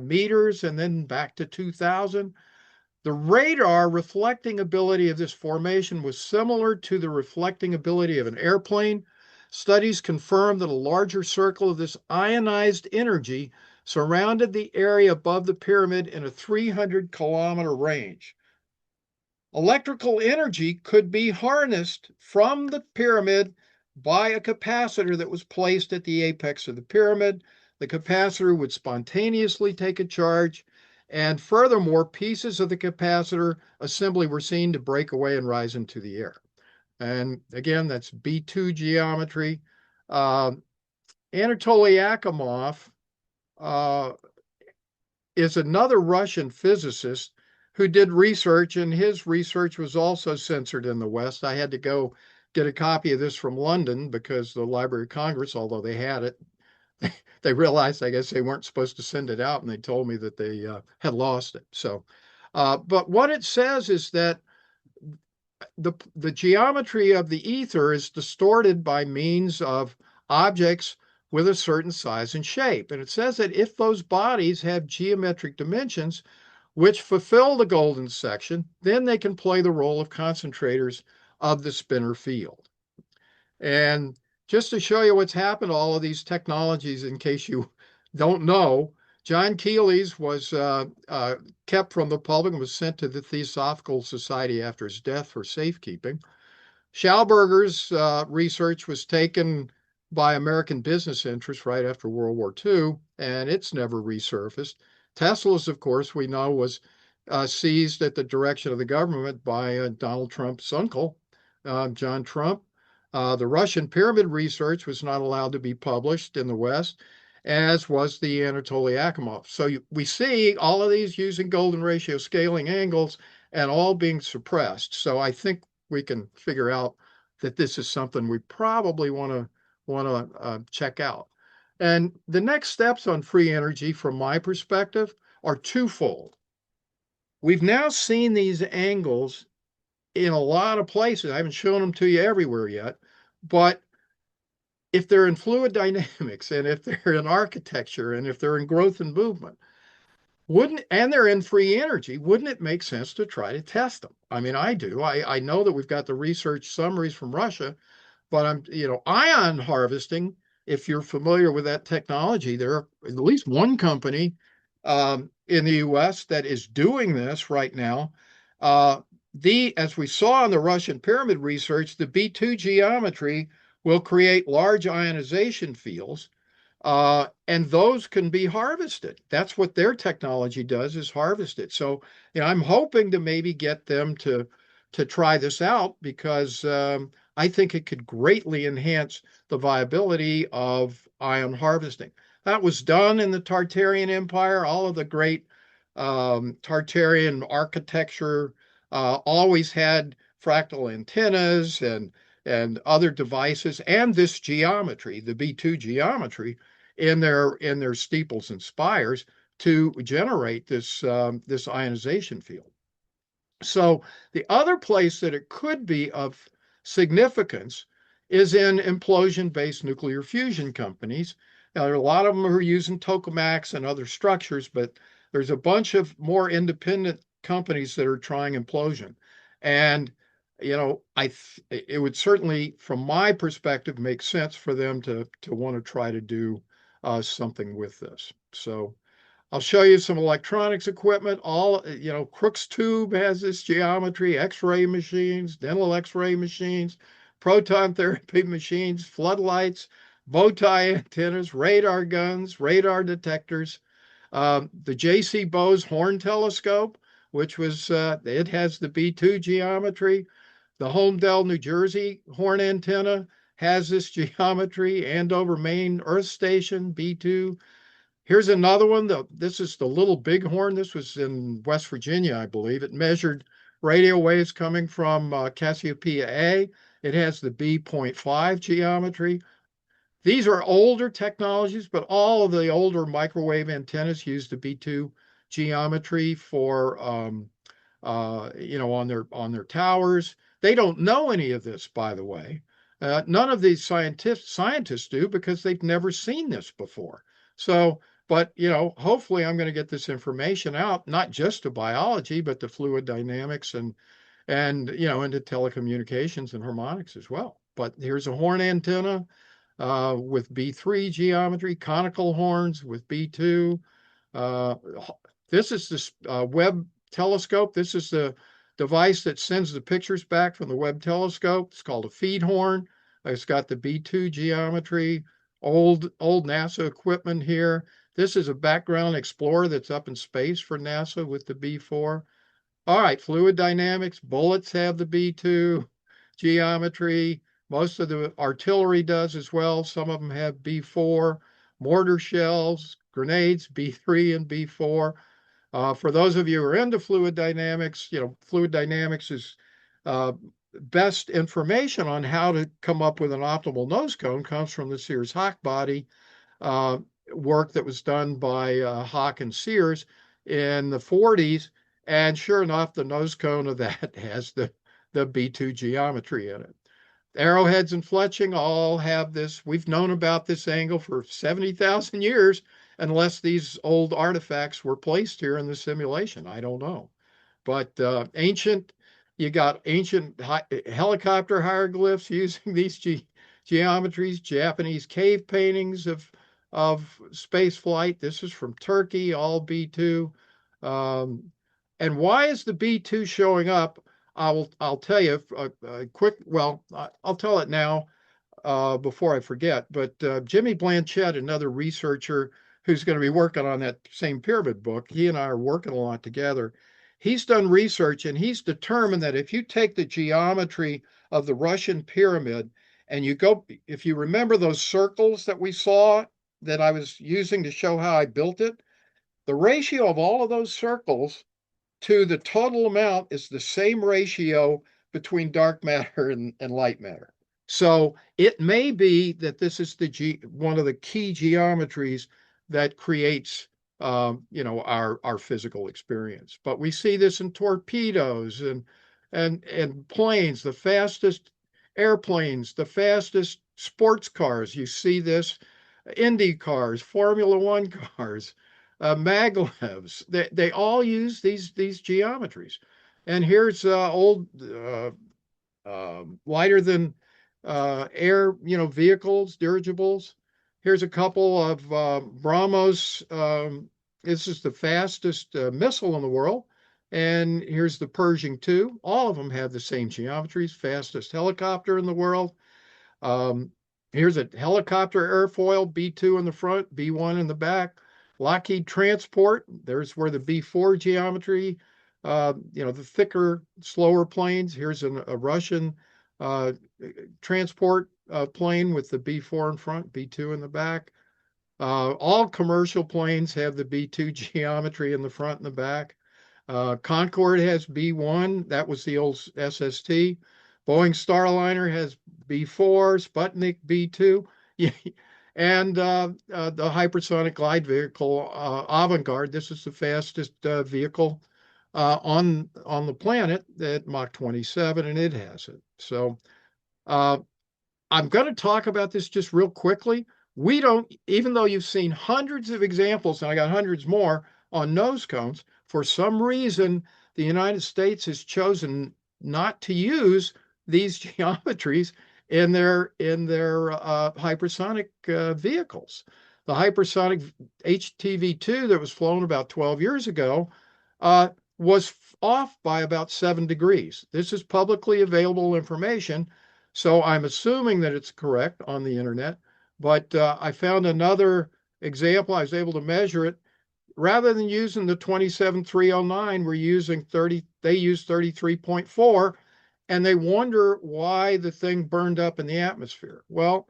meters and then back to 2,000. The radar reflecting ability of this formation was similar to the reflecting ability of an airplane. Studies confirmed that a larger circle of this ionized energy surrounded the area above the pyramid in a 300-kilometer range. Electrical energy could be harnessed from the pyramid by a capacitor that was placed at the apex of the pyramid. The capacitor would spontaneously take a charge, and furthermore, pieces of the capacitor assembly were seen to break away and rise into the air. And again, that's B2 geometry. Anatoly Yakimov is another Russian physicist who did research, and his research was also censored in the West. I had to go get a copy of this from London because the Library of Congress, although they had it, they realized, I guess, they weren't supposed to send it out, and they told me that they had lost it. So, but what it says is that the geometry of the ether is distorted by means of objects with a certain size and shape. And it says that if those bodies have geometric dimensions which fulfill the golden section, then they can play the role of concentrators of the spinor field. And just to show you what's happened to all of these technologies, in case you don't know, John Keely's was kept from the public and was sent to the Theosophical Society after his death for safekeeping. Schauberger's research was taken by American business interests right after World War II, and it's never resurfaced. Tesla's, of course, we know was seized at the direction of the government by Donald Trump's uncle, John Trump. The Russian pyramid research was not allowed to be published in the West, as was the Anatoly Yakimov. So we see all of these using GoldenRatio scaling angles and all being suppressed. So I think we can figure out that this is something we probably want to check out. And the next steps on free energy, from my perspective, are twofold. We've now seen these angles in a lot of places. I haven't shown them to you everywhere yet, but if they're in fluid dynamics and if they're in architecture and if they're in growth and movement, and they're in free energy, wouldn't it make sense to try to test them? I mean, I do. I know that we've got the research summaries from Russia, but ion harvesting, if you're familiar with that technology, there are at least one company in the US that is doing this right now. As we saw in the Russian pyramid research, the B2 geometry will create large ionization fields, and those can be harvested. That's what their technology does, is harvest it. So, I'm hoping to maybe get them to try this out, because I think it could greatly enhance the viability of ion harvesting. That was done in the Tartarian Empire. All of the great Tartarian architecture always had fractal antennas and other devices, and this geometry, the B2 geometry, in their steeples and spires to generate this ionization field. So the other place that it could be of significance is in implosion-based nuclear fusion companies. Now, there are a lot of them who are using tokamaks and other structures, but there's a bunch of more independent companies that are trying implosion. And, it would certainly, from my perspective, make sense for them to want to try to do something with this. So I'll show you some electronics equipment. Crookes Tube has this geometry, X-ray machines, dental X-ray machines, proton therapy machines, floodlights, bow tie antennas, radar guns, radar detectors. The J.C. Bose Horn Telescope, which was, it has the B2 geometry. The Holmdel, New Jersey horn antenna has this geometry. Andover, Maine Earth Station, B2. Here's another one. This is the Little Bighorn. This was in West Virginia, I believe. It measured radio waves coming from Cassiopeia A. It has the B.5 geometry. These are older technologies, but all of the older microwave antennas use the B2 geometry for, on their towers. They don't know any of this, by the way. None of these scientists do because they've never seen this before. So, but hopefully I'm going to get this information out, not just to biology, but to fluid dynamics and into telecommunications and harmonics as well. But here's a horn antenna with B3 geometry, conical horns with B2. This is this Webb telescope. This is the device that sends the pictures back from the Webb telescope. It's called a feed horn. It's got the B2 geometry, old NASA equipment here. This is a background explorer that's up in space for NASA with the B4. All right, fluid dynamics, bullets have the B2 geometry. Most of the artillery does as well. Some of them have B4, mortar shells, grenades, B3 and B4. For those of you who are into fluid dynamics, fluid dynamics is best information on how to come up with an optimal nose cone comes from the Sears-Hawk body work that was done by Hawk and Sears in the 40s. And sure enough, the nose cone of that has the B2 geometry in it. Arrowheads and fletching all have this. We've known about this angle for 70,000 years, unless these old artifacts were placed here in the simulation. I don't know. But you got ancient helicopter hieroglyphs using these geometries, Japanese cave paintings of space flight. This is from Turkey, all B2. And why is the B2 showing up? I'll tell you a quick. Well, I'll tell it now before I forget. But Jimmy Blanchett, another researcher who's going to be working on that same pyramid book, he and I are working a lot together. He's done research and he's determined that if you take the geometry of the Russian pyramid and if you remember those circles that we saw that I was using to show how I built it, the ratio of all of those circles to the total amount is the same ratio between dark matter and light matter. So it may be that this is one of the key geometries that creates our physical experience. But we see this in torpedoes and planes, the fastest airplanes, the fastest sports cars. You see this, Indy cars, Formula One cars, maglevs. They all use these geometries. And here's old lighter than air vehicles, dirigibles. Here's a couple of BrahMos. This is the fastest missile in the world. And here's the Pershing 2. All of them have the same geometries. Fastest helicopter in the world. Here's a helicopter airfoil, B2 in the front, B1 in the back. Lockheed Transport, there's where the B4 geometry, the thicker, slower planes. Here's a Russian transport plane with the B4 in front, B2 in the back. All commercial planes have the B2 geometry in the front and the back. Concorde has B1, that was the old SST. Boeing Starliner has B4, Sputnik B2. And the hypersonic glide vehicle, Avangard, this is the fastest vehicle on the planet at Mach 27, and it has it. So I'm going to talk about this just real quickly. Even though you've seen hundreds of examples, and I got hundreds more on nose cones, for some reason, the United States has chosen not to use these geometries in their hypersonic vehicles. the hypersonic HTV-2 that was flown about 12 years ago was off by about 7 degrees. This is publicly available information, so I'm assuming that it's correct on the internet, but I found another example. I was able to measure it. Rather than using the 27309, we're using 30, they use 33.4, and they wonder why the thing burned up in the atmosphere. Well,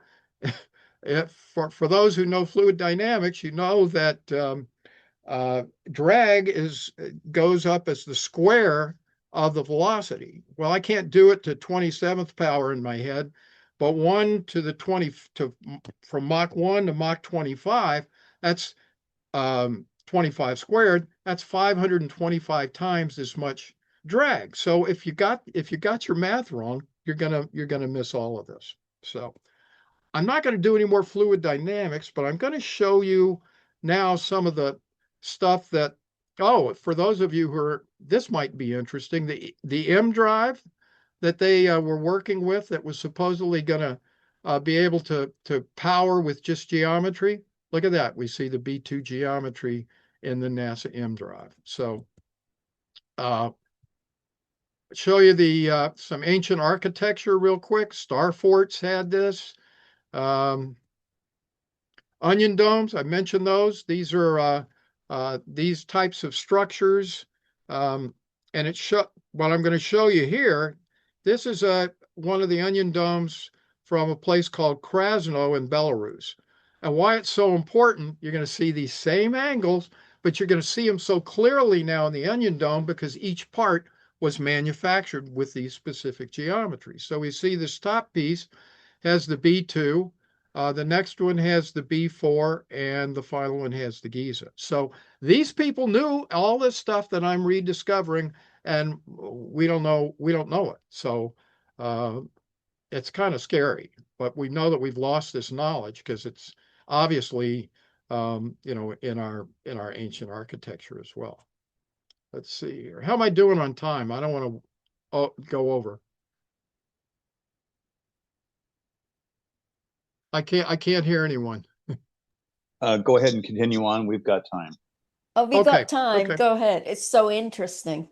for those who know fluid dynamics, you know that drag goes up as the square of the velocity. Well, I can't do it to 27th power in my head, but 1 to the 20 to from Mach 1 to Mach 25, that's 25 squared. That's 525 times as much drag. So if you got your math wrong, you're gonna miss all of this. So I'm not going to do any more fluid dynamics, but I'm going to show you now some of the stuff that, oh, for those of you who are, this might be interesting, the M drive that they were working with that was supposedly going to be able to power with just geometry. Look at that. We see the B2 geometry in the NASA M drive. So show you the some ancient architecture real quick. Star forts had this. Onion domes, I mentioned those. These are these types of structures. And what I'm going to show you here, this is one of the onion domes from a place called Krasno in Belarus. And why it's so important, you're going to see these same angles, but you're going to see them so clearly now in the onion dome because each part was manufactured with these specific geometries. So we see this top piece has the B2, the next one has the B4, and the final one has the Giza. So these people knew all this stuff that I'm rediscovering, and we don't know it. So it's kind of scary, but we know that we've lost this knowledge because it's obviously in our ancient architecture as well. Let's see here. How am I doing on time? I don't want to go over. I can't hear anyone. Go ahead and continue on. We've got time. Oh, we Okay, got time. okay. Go ahead. It's so interesting.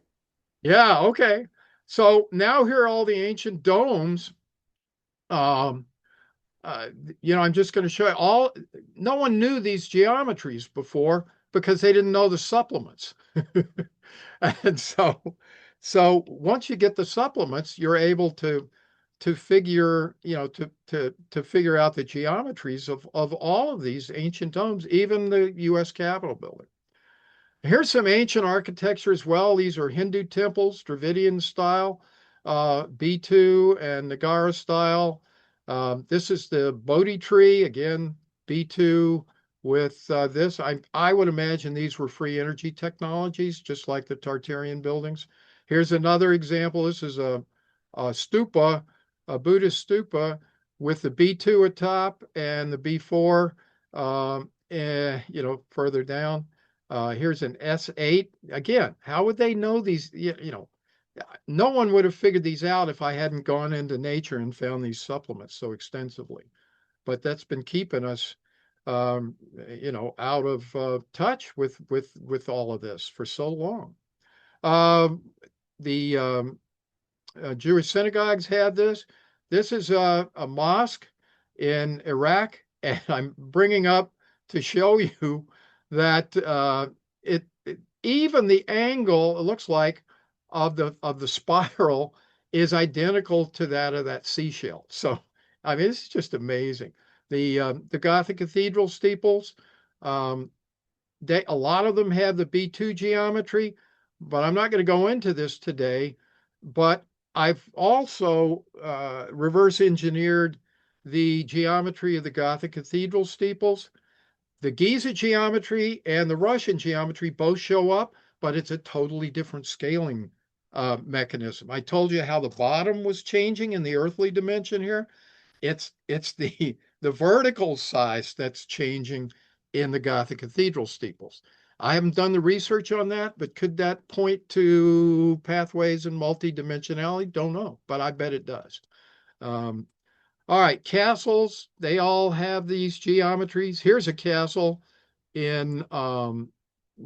Yeah, okay. So now here are all the ancient domes. I'm just going to show you no one knew these geometries before because they didn't know the supplements. And so once you get the supplements, you're able to figure, to figure out the geometries of all of these ancient domes, even the US Capitol building. Here's some ancient architecture as well. These are Hindu temples, Dravidian style, B2 and Nagara style. This is the Bodhi tree, again, B2 with this. I would imagine these were free energy technologies, just like the Tartarian buildings. Here's another example. This is a stupa, a Buddhist stupa with the B2 at top and the B4, further down. Here's an S8. Again, how would they know these? No one would have figured these out if I hadn't gone into nature and found these supplements so extensively. But that's been keeping us, out of touch with all of this for so long. The Jewish synagogues had this. This is a mosque in Iraq, and I'm bringing up to show you that even the angle, it looks like, of the spiral is identical to that of that seashell. So, I mean, it's just amazing. The Gothic cathedral steeples, a lot of them have the B2 geometry, but I'm not going to go into this today. But I've also reverse engineered the geometry of the Gothic cathedral steeples. The Giza geometry and the Russian geometry both show up, but it's a totally different scaling mechanism. I told you how the bottom was changing in the earthly dimension here. It's the vertical size that's changing in the Gothic cathedral steeples. I haven't done the research on that, but could that point to pathways and multidimensionality? Don't know, but I bet it does. All right, castles, they all have these geometries. Here's a castle in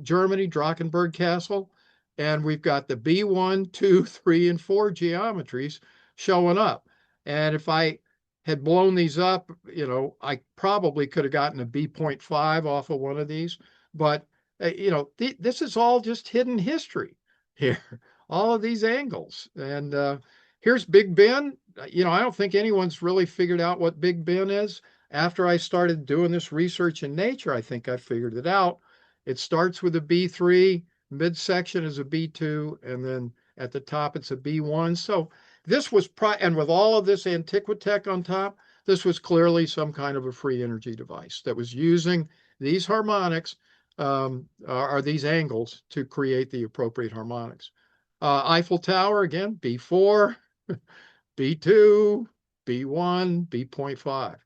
Germany, Drakensberg Castle, and we've got the B1, 2, 3, and 4 geometries showing up. And if I had blown these up, I probably could have gotten a B.5 off of one of these. But, this is all just hidden history here, all of these angles. And here's Big Ben. I don't think anyone's really figured out what Big Ben is. After I started doing this research in Nature, I think I figured it out. It starts with a B3, midsection is a B2, and then at the top it's a B1. So this was, and with all of this Antiquitech on top, this was clearly some kind of a free energy device that was using these harmonics, or these angles, to create the appropriate harmonics. Eiffel Tower, again, B4, B2, B1, B.5.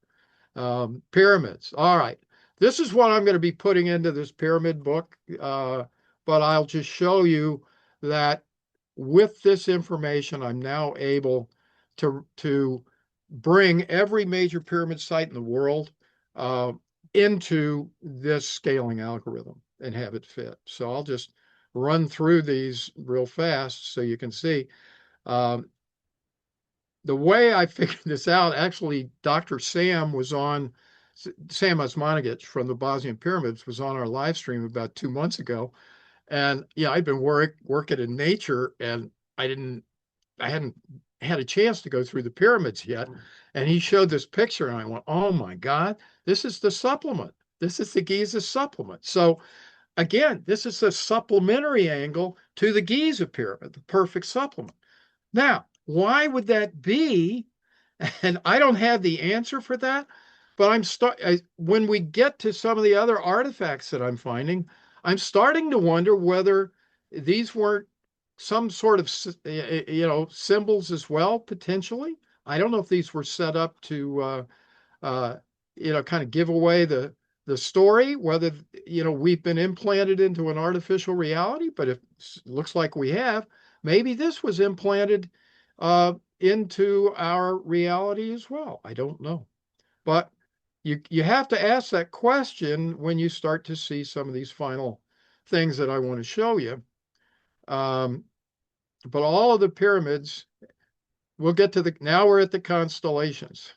Pyramids. All right. This is what I'm going to be putting into this pyramid book, but I'll just show you that with this information, I'm now able to bring every major pyramid site in the world into this scaling algorithm and have it fit. So I'll just run through these real fast so you can see. The way I figured this out, actually, Dr. Sam Osmanagic from the Bosnian Pyramids was on our live stream about 2 months ago. And yeah, I'd been working in Nature, and I hadn't had a chance to go through the pyramids yet. And he showed this picture, and I went, oh my God, this is the supplement. This is the Giza supplement. So again, this is a supplementary angle to the Giza pyramid, the perfect supplement. Now, why would that be? And I don't have the answer for that, but when we get to some of the other artifacts that I'm finding, I'm starting to wonder whether these weren't some sort of, symbols as well, potentially. I don't know if these were set up to, kind of give away the story, whether, we've been implanted into an artificial reality, but if it looks like we have, maybe this was implanted into our reality as well. I don't know. But you have to ask that question when you start to see some of these final things that I want to show you. But all of the pyramids, we'll get to now we're at the constellations.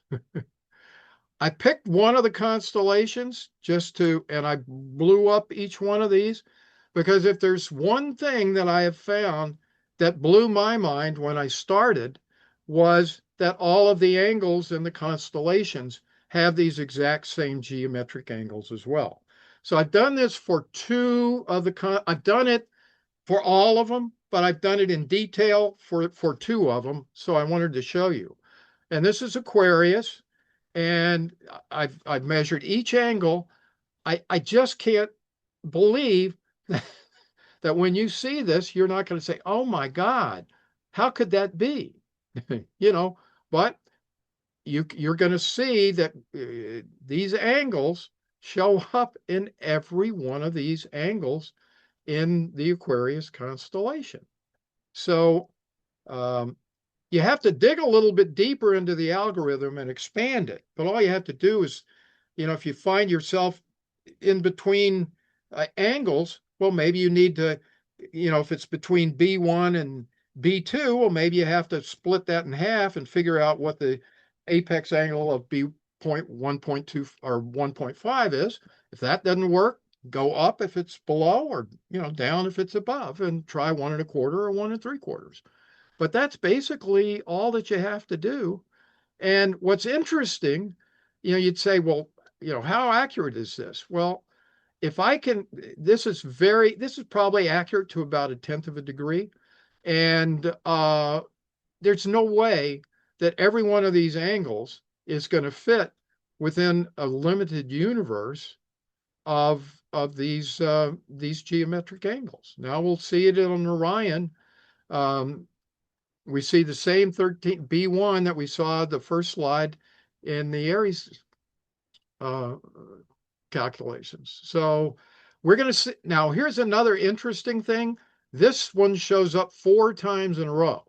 I picked one of the constellations and I blew up each one of these, because if there's one thing that I have found that blew my mind when I started, was that all of the angles in the constellations have these exact same geometric angles as well. So I've done this for I've done it for all of them, but I've done it in detail for 2 of them. So I wanted to show you. And this is Aquarius, and I've measured each angle. I just can't believe that when you see this, you're not going to say, oh my God, how could that be? But you're going to see that these angles show up in every one of these angles in the Aquarius constellation. So you have to dig a little bit deeper into the algorithm and expand it. But all you have to do is, if you find yourself in between angles, well, maybe you need to, if it's between B1 and B2, well, maybe you have to split that in half and figure out what the apex angle of B.1.2 or 1.5 is. If that doesn't work, go up if it's below, or down if it's above, and try 1 1/4 or 1 3/4. But that's basically all that you have to do. And what's interesting, you'd say, well, how accurate is this? Well, if I can, this is probably accurate to about 1/10 of a degree. And there's no way that every one of these angles is going to fit within a limited universe of these geometric angles. Now we'll see it on Orion. We see the same 13 B1 that we saw the first slide in the Aries calculations. So we're going to see. Now here's another interesting thing. This one shows up 4 times in a row.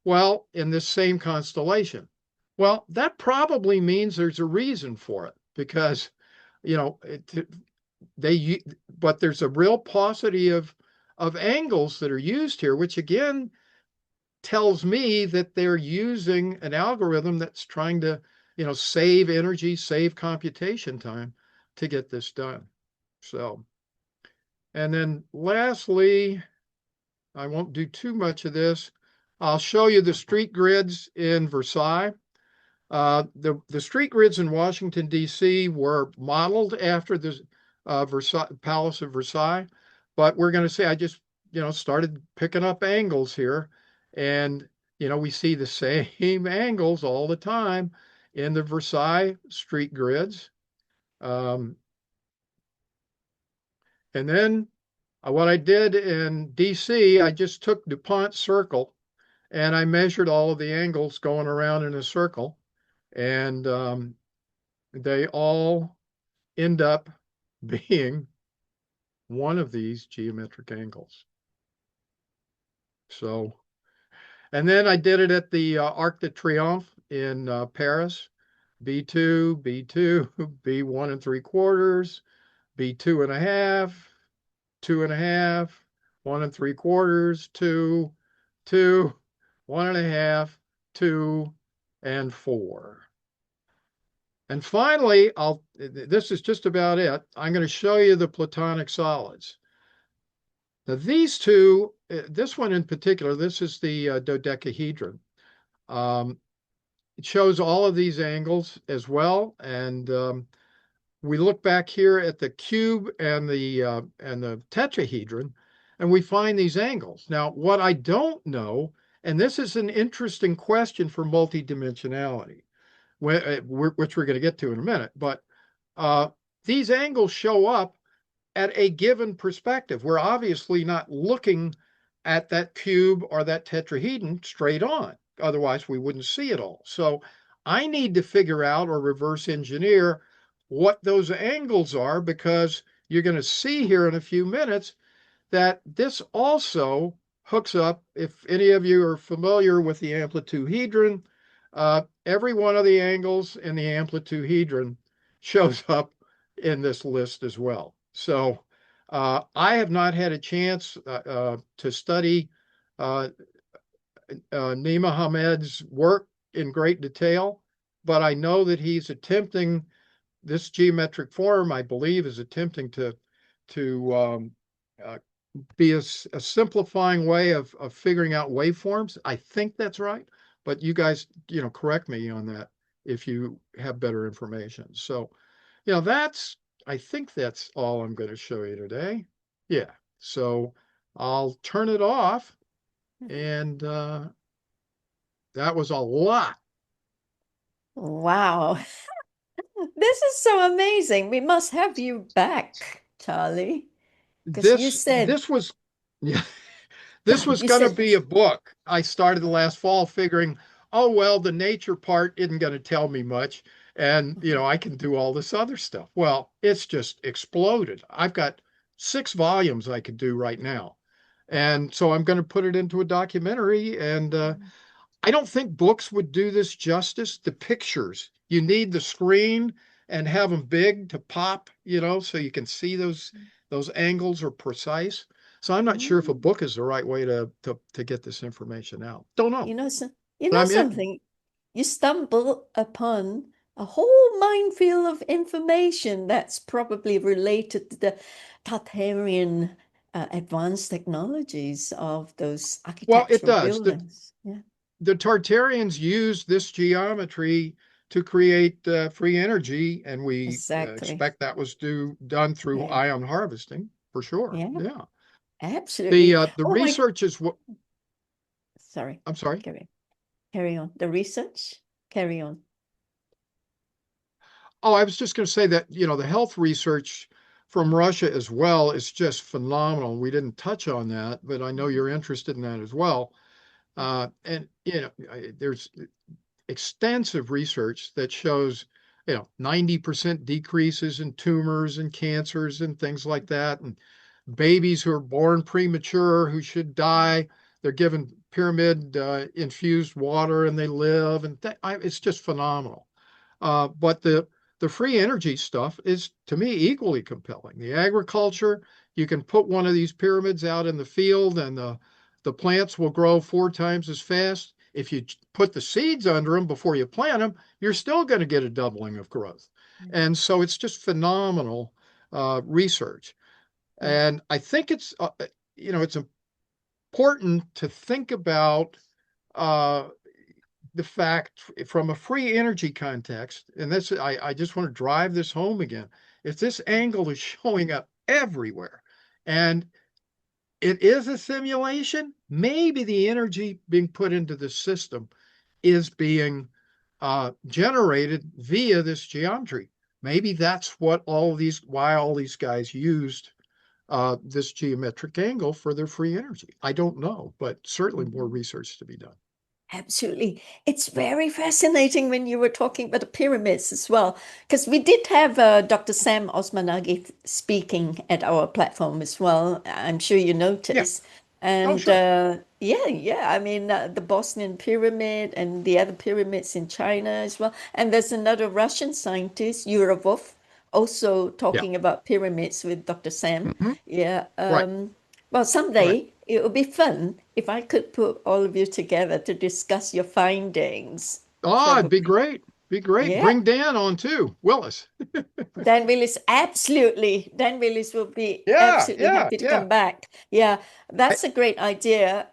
Well, in this same constellation. Well, that probably means there's a reason for it because, you know, but there's a real paucity of angles that are used here, which again tells me that they're using an algorithm that's trying to, you know, save energy, save computation time to get this done. So, and then lastly, I won't do too much of this. I'll show you the street grids in Versailles. The street grids in Washington, D.C. were modeled after the Palace of Versailles, but we're going to say I just, you know, started picking up angles here, and, you know, we see the same angles all the time in the Versailles street grids. And then what I did in D.C., I just took DuPont circle and I measured all of the angles going around in a circle, and they all end up being one of these geometric angles. So, and then I did it at the Arc de Triomphe in Paris, B2, B2, B1 3/4, B2 1/2, 2 1/2, 1 3/4, 2, 2, 1 1/2, 2, and 4. And finally, this is just about it. I'm going to show you the platonic solids. Now these two, this one in particular, this is the dodecahedron. It shows all of these angles as well. And we look back here at the cube and the tetrahedron, and we find these angles. Now, what I don't know, and this is an interesting question for multidimensionality, which we're going to get to in a minute, but these angles show up at a given perspective. We're obviously not looking at that cube or that tetrahedron straight on. Otherwise, we wouldn't see it all. So I need to figure out or reverse engineer what those angles are, because you're going to see here in a few minutes that this also hooks up. If any of you are familiar with the amplitude-hedron, every one of the angles in the amplitude-hedron shows up in this list as well. So I have not had a chance to study Nima Hamed's work in great detail, but I know that he's attempting this geometric form, I believe, is attempting to be a simplifying way of figuring out waveforms. I think that's right, but you guys, you know, correct me on that if you have better information. So, you know, I think that's all I'm going to show you today. Yeah, so I'll turn it off, and that was a lot. Wow. This is so amazing. We must have you back, Charlie. Because you said This was, yeah, this was you going to said be a book. I started the last fall figuring, oh, well, the nature part isn't going to tell me much. And, you know, I can do all this other stuff. Well, it's just exploded. I've got 6 volumes I could do right now. And so I'm going to put it into a documentary. And I don't think books would do this justice. The pictures, you need the screen and have them big to pop, you know, so you can see those angles are precise. So I'm not sure if a book is the right way to get this information out. Don't know. you know, But something. You stumble upon a whole minefield of information that's probably related to the Tartarian advanced technologies of those well, it architectural does. buildings. Yeah. The Tartarians used this geometry to create free energy, and we Exactly. expect that was done through Yeah. ion harvesting for sure. Yeah. Yeah. Absolutely. The Oh my, research is what. sorry. I'm sorry. Carry on. The research? Carry on. Oh, I was just going to say that, you know, the health research from Russia as well is just phenomenal. We didn't touch on that, but I know you're interested in that as well. And, you know, there's extensive research that shows, you know, 90% decreases in tumors and cancers and things like that. And babies who are born premature, who should die, they're given pyramid infused water and they live, and it's just phenomenal. But the free energy stuff is, to me, equally compelling. The agriculture, you can put one of these pyramids out in the field and the plants will grow 4 times as fast. If you put the seeds under them before you plant them, you're still going to get a doubling of growth. And so it's just phenomenal research. And I think it's important to think about the fact from a free energy context, and this I just want to drive this home again. If this angle is showing up everywhere and it is a simulation, maybe the energy being put into the system is being generated via this geometry. Maybe that's why all these guys used this geometric angle for their free energy. I don't know, but certainly more research to be done. Absolutely. It's very fascinating when you were talking about the pyramids as well, because we did have Dr. Sam Osmanagi speaking at our platform as well. I'm sure you noticed. And sure. I mean, the Bosnian pyramid and the other pyramids in China as well. And there's another Russian scientist, Yuravov, also talking about pyramids with Dr. Sam. Yeah. Right. Well, Right. someday it would be fun if I could put all of you together to discuss your findings. Oh, it'd be Probably. great. Be great. Yeah. Bring Dan on too, Willis. Dan Willis, absolutely. Dan Willis will be Yeah, absolutely yeah, happy to yeah. come back. Yeah, I, that's a great idea.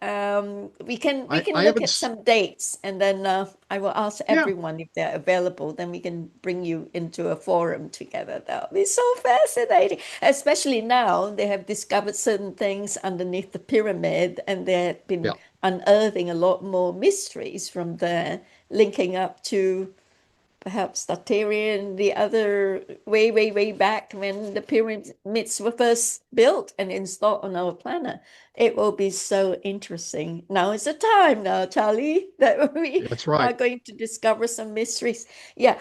We can I look haven't. at some dates, and then I will ask Yeah, everyone if they're available. Then we can bring you into a forum together. That'll be so fascinating. Especially now they have discovered certain things underneath the pyramid, and they've been yeah. unearthing a lot more mysteries from there, linking up to perhaps Tartarian, the other way back when the pyramids were first built and installed on our planet. It will be so interesting. Now is the time now, Charlie, that we That's are right. going to discover some mysteries. Yeah,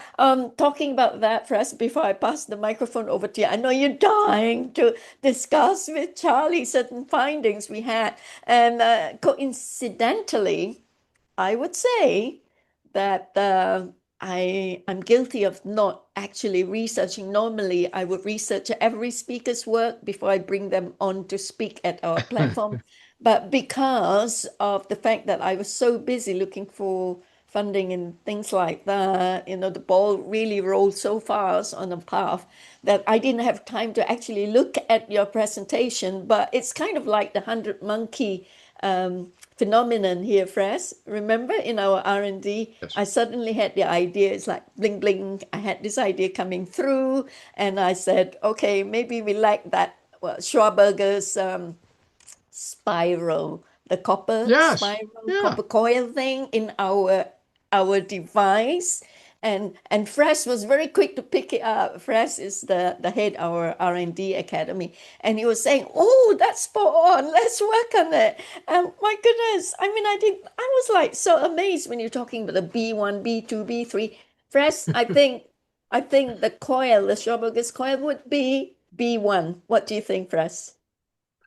talking about that first before I pass the microphone over to you. I know you're dying to discuss with Charlie certain findings we had. And coincidentally, I would say that I'm guilty of not actually researching. Normally, I would research every speaker's work before I bring them on to speak at our platform. But because of the fact that I was so busy looking for funding and things like that, the ball really rolled so fast on a path that I didn't have time to actually look at your presentation. But it's kind of like the 100 monkey phenomenon here, Fres. Remember in our R&D, Yes. I suddenly had the idea. It's like bling, bling. I had this idea coming through, and I said, okay, maybe we like that. Well, Schwarberger's spiral, the copper Yes. spiral, Yeah. copper coil thing in our device. And Fresh was very quick to pick it up. Fresh is the head of our R&D academy, and he was saying, "Oh, that's spot on. Let's work on it." And my goodness, I mean, I was like so amazed when you're talking about the B1, B2, B3. Fresh, I think the coil, the Schwarberger's coil, would be B1. What do you think, Fresh?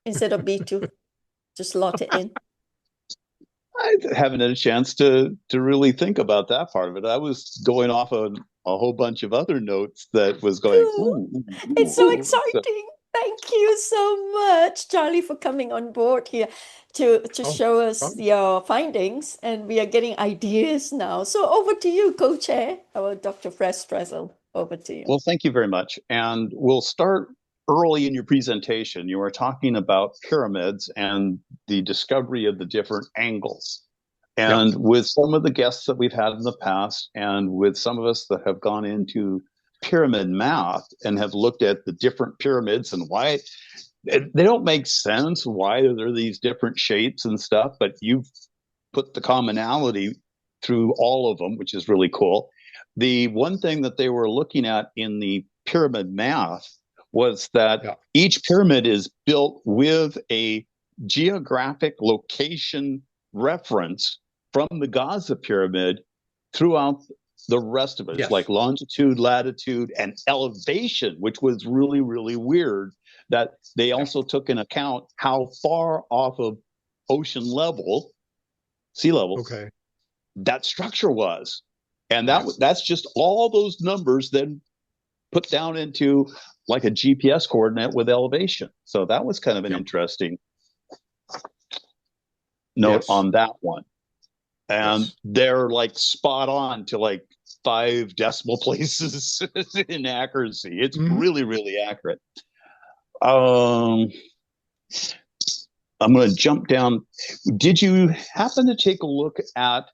Instead of B2, just slot it in. I haven't had a chance to really think about that part of it. I was going off on a whole bunch of other notes that was going, Ooh, ooh, it's so ooh. So, exciting. Thank you so much, Charlie, for coming on board here to Oh, show us oh. your findings. And we are getting ideas now. So over to you, co-chair, our Dr. Fresh Strezzle. Over to you. well, thank you very much. And we'll start early in your presentation. You were talking about pyramids and the discovery of the different angles. Yeah. And with some of the guests that we've had in the past, and with some of us that have gone into pyramid math and have looked at the different pyramids and why they don't make sense, why there are these different shapes and stuff, but you've put the commonality through all of them, which is really cool. The one thing that they were looking at in the pyramid math was that each pyramid is built with a geographic location reference from the Giza pyramid throughout the rest of it. It's like longitude, latitude, and elevation, which was really, really weird. That they also took into account how far off of ocean level sea level, Okay. that structure was. And Right. that's just all those numbers then put down into like a GPS coordinate with elevation. So that was kind of an interesting note on that one. And they're like spot on to like 5 decimal places in accuracy. It's really, really accurate. I'm going to jump down. Did you happen to take a look at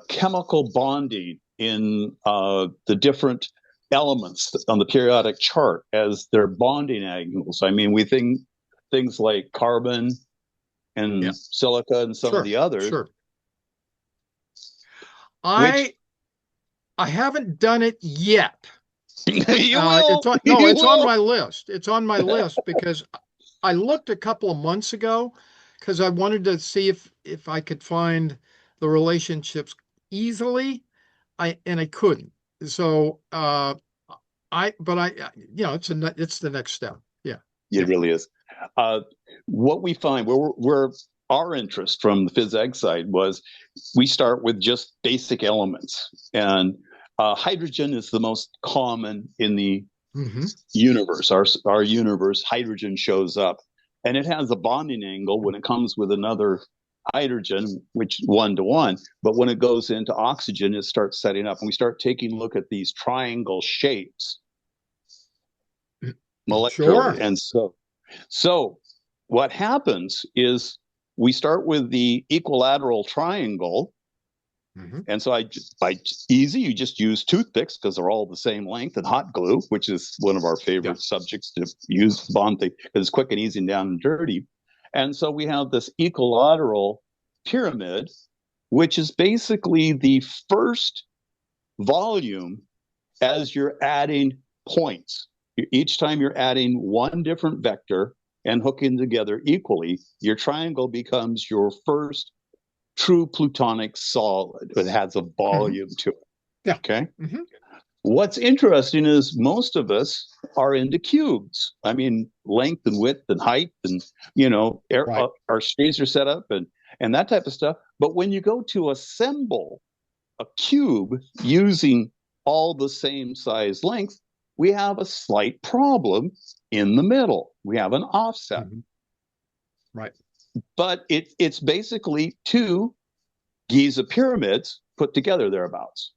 chemical bonding in the different elements on the periodic chart as their bonding angles? I mean, we think things like carbon and silica and some of the others. Sure. I haven't done it yet. You will. It's on my list. It's on my list because I looked a couple of months ago because I wanted to see if I could find the relationships easily. I couldn't. So it's the next step. Yeah. It really is. What we find where our interest from the FESIG side was, we start with just basic elements, and hydrogen is the most common in the universe. Our universe, hydrogen shows up, and it has a bonding angle when it comes with another hydrogen, which 1-to-1. But when it goes into oxygen, it starts setting up, and we start taking a look at these triangle shapes molecularly. Sure. And so what happens is we start with the equilateral triangle. And so you just use toothpicks because they're all the same length, and hot glue, which is one of our favorite subjects to use bond thing because it's quick and easy and down and dirty. And so we have this equilateral pyramid, which is basically the first volume as you're adding points. Each time you're adding one different vector and hooking together equally, your triangle becomes your first true plutonic solid. It has a volume to it. Yeah. Okay. What's interesting is most of us are into cubes. I mean, length and width and height, and our streets are set up and that type of stuff. But when you go to assemble a cube using all the same size length, we have a slight problem in the middle. We have an offset. Right. But it's basically 2 Giza pyramids put together thereabouts.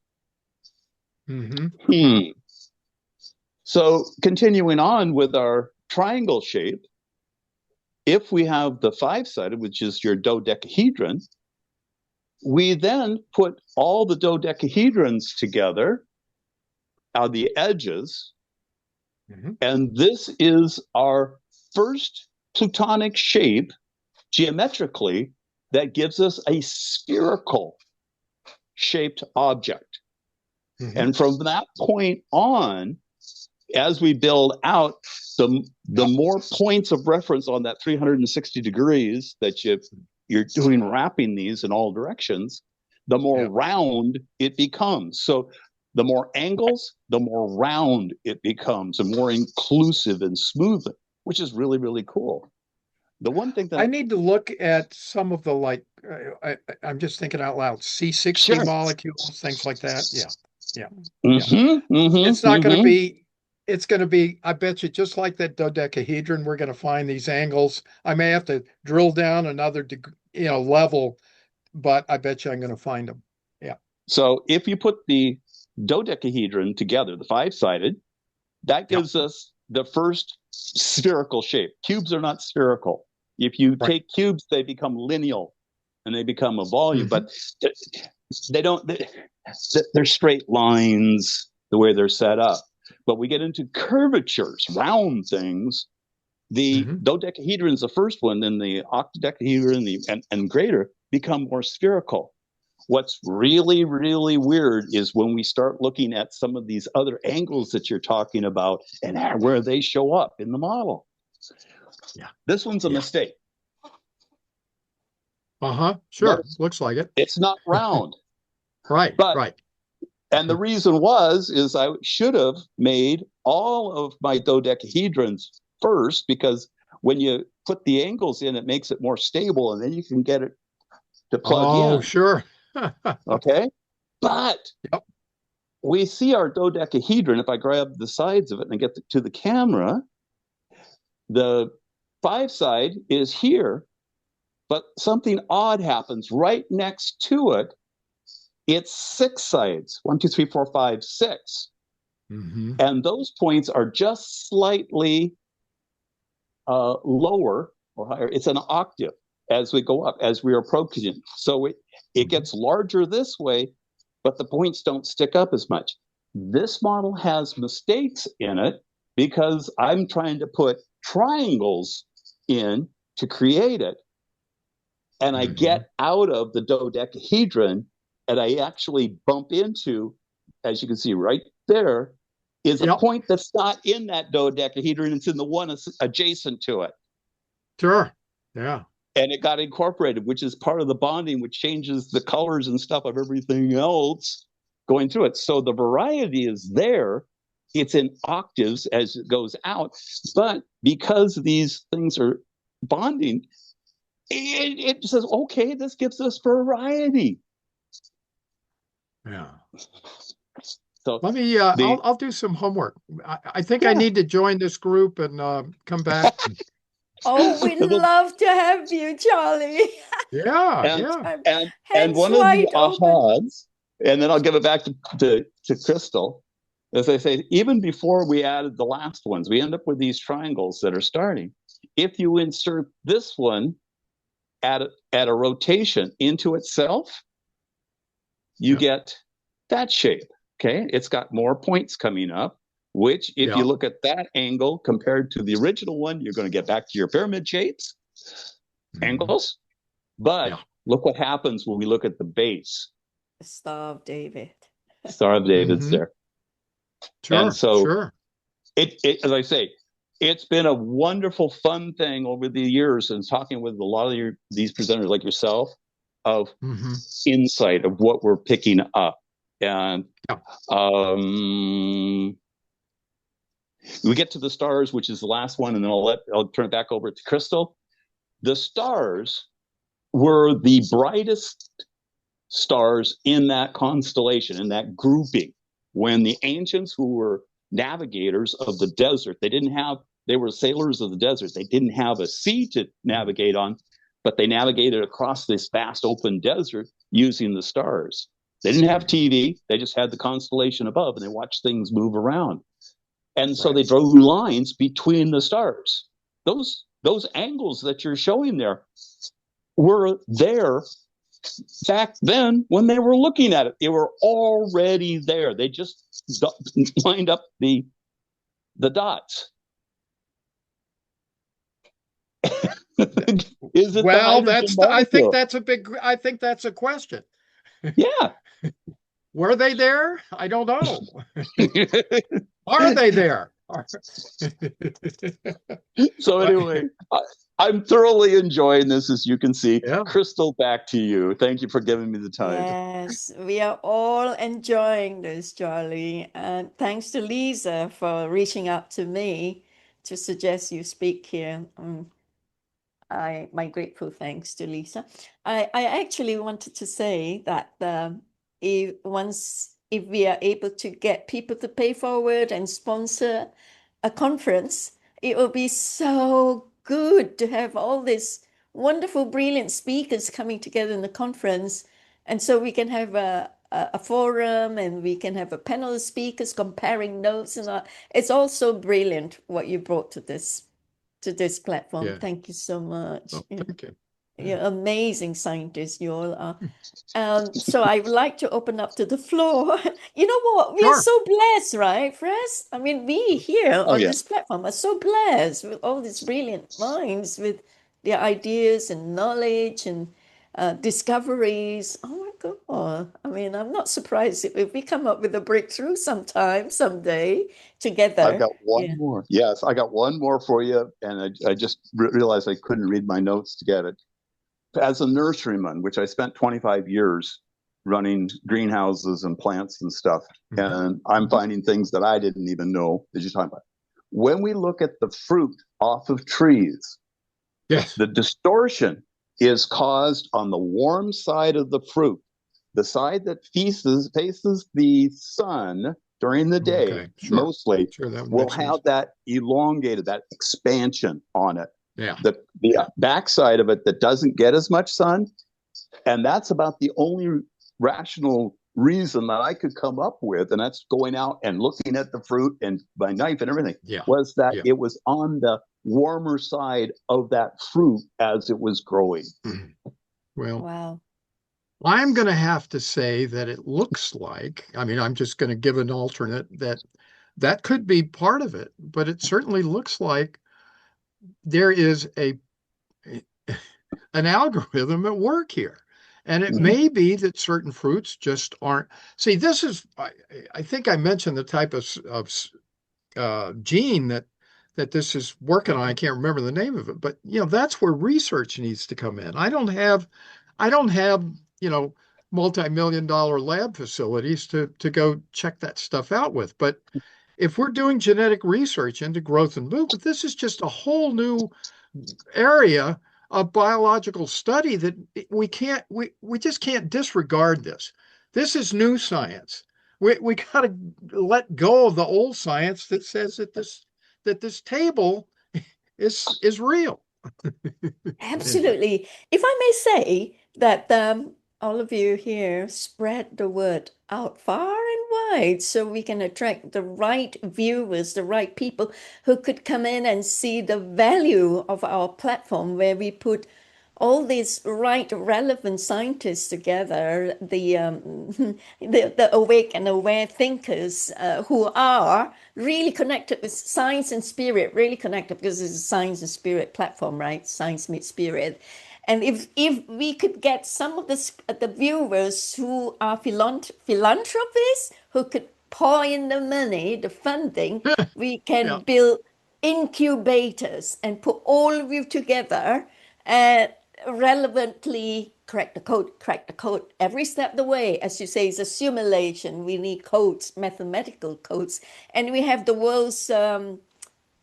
So continuing on with our triangle shape, if we have the 5-sided, which is your dodecahedron, we then put all the dodecahedrons together on the edges, and this is our first plutonic shape geometrically that gives us a spherical shaped object. And from that point on, as we build out, the more points of reference on that 360 degrees that you're doing, wrapping these in all directions, the more round it becomes. So the more angles, the more round it becomes, and more inclusive and smooth, which is really, really cool. The one thing that I need to look at some of the I'm just thinking out loud, C60 molecules, things like that. It's not going to be. It's going to be, I bet you, just like that dodecahedron, we're going to find these angles. I may have to drill down another level, but I bet you I'm going to find them. Yeah. So if you put the dodecahedron together, the 5-sided, that gives us the first spherical shape. Cubes are not spherical. If you take cubes, they become lineal and they become a volume, but they're straight lines the way they're set up. But we get into curvatures, round things. The dodecahedron is the first one, then the octodecahedron and greater become more spherical. What's really, really weird is when we start looking at some of these other angles that you're talking about and where they show up in the model. This one's a mistake. Sure. Looks like it. It's not round. Right. And the reason is I should have made all of my dodecahedrons first, because when you put the angles in, it makes it more stable, and then you can get it to plug Oh, in. sure. Okay. But Yep. we see our dodecahedron. If I grab the sides of it and get to the camera, the 5 side is here, but something odd happens right next to it. It's 6 sides, 1, 2, 3, 4, 5, 6. Mm-hmm. And those points are just slightly lower or higher. It's an octave as we go up, as we are approaching. So it gets larger this way, but the points don't stick up as much. This model has mistakes in it because I'm trying to put triangles in to create it. And I get out of the dodecahedron and I actually bump into, as you can see right there, is a point that's not in that dodecahedron. It's in the one adjacent to it. Sure. Yeah. And it got incorporated, which is part of the bonding, which changes the colors and stuff of everything else going through it. So the variety is there. It's in octaves as it goes out. But because these things are bonding, it says, okay, this gives us variety. Yeah. So let me, I'll do some homework. I think I need to join this group and come back. Oh, we'd love to have you, Charlie. Yeah. And one of the ahas, and then I'll give it back to Crystal. As I say, even before we added the last ones, we end up with these triangles that are starting. If you insert this one at a rotation into itself, you get that shape. Okay, it's got more points coming up, which if you look at that angle compared to the original one, you're going to get back to your pyramid shapes, angles. But look what happens when we look at the base. The Star of David. Star of David's there. Sure, and so sure. It, as I say, it's been a wonderful, fun thing over the years, and talking with a lot of these presenters like yourself, of insight of what we're picking up. And we get to the stars, which is the last one, and then I'll turn it back over to Crystal. The stars were the brightest stars in that constellation, in that grouping, when the ancients, who were navigators of the desert, they were sailors of the desert. They didn't have a sea to navigate on, but they navigated across this vast open desert using the stars. They didn't have TV. They just had the constellation above, and they watched things move around. And so they drew lines between the stars. Those angles that you're showing there were there back then when they were looking at it. They were already there. They just lined up the dots. Is it I think that's a question. Yeah. Were they there? I don't know. Are they there? So anyway, I'm thoroughly enjoying this, as you can see. Yeah. Crystal, back to you. Thank you for giving me the time. Yes, we are all enjoying this, Charlie. And thanks to Lisa for reaching out to me to suggest you speak here. My grateful thanks to Lisa. I actually wanted to say that if we are able to get people to pay forward and sponsor a conference, it will be so good to have all these wonderful, brilliant speakers coming together in the conference. And so we can have a forum, and we can have a panel of speakers comparing notes. And it's also brilliant what you brought to this platform. Yeah. Thank you so much. Oh, thank you. You're amazing scientists, you all are. So I would like to open up to the floor. You know what? We are so blessed, right, Fres? I mean, we here on this platform are so blessed with all these brilliant minds, with their ideas and knowledge and discoveries. Oh my God. I mean, I'm not surprised if we come up with a breakthrough someday together. I've got one more. Yes, I got one more for you. And I just realized I couldn't read my notes to get it. As a nurseryman, which I spent 25 years running greenhouses and plants and stuff, and I'm finding things that I didn't even know that you're talking about. When we look at the fruit off of trees, the distortion is caused on the warm side of the fruit. The side that faces the sun during the day, Okay, sure. mostly, Sure, that would will make have sense. that elongated, that expansion on it. Yeah. The backside of it that doesn't get as much sun, and that's about the only rational reason that I could come up with, and that's going out and looking at the fruit and my knife and everything, was that it was on the warmer side of that fruit as it was growing. Well, Wow. I'm going to have to say that it looks like, I mean, I'm just going to give an alternate that could be part of it, but it certainly looks like there is an algorithm at work here. And it may be that certain fruits just aren't. See, this is, I think I mentioned the type of gene that this is working on. I can't remember the name of it, but that's where research needs to come in. I don't have, multi-million-dollar lab facilities to go check that stuff out with. But if we're doing genetic research into growth and movement, this is just a whole new area of biological study that we just can't disregard this. This is new science. We got to let go of the old science that says that this table is real. Absolutely. If I may say that all of you here spread the word out far and wide so we can attract the right viewers, the right people who could come in and see the value of our platform where we put all these right relevant scientists together, the awake and aware thinkers who are really connected with science and spirit, really connected because it's a science and spirit platform, right? Science meets spirit. And if we could get some of the viewers who are philanthropists who could pour in the money, the funding, we can build incubators and put all of you together and relevantly crack the code every step of the way. As you say, it's a simulation. We need codes, mathematical codes. And we have the world's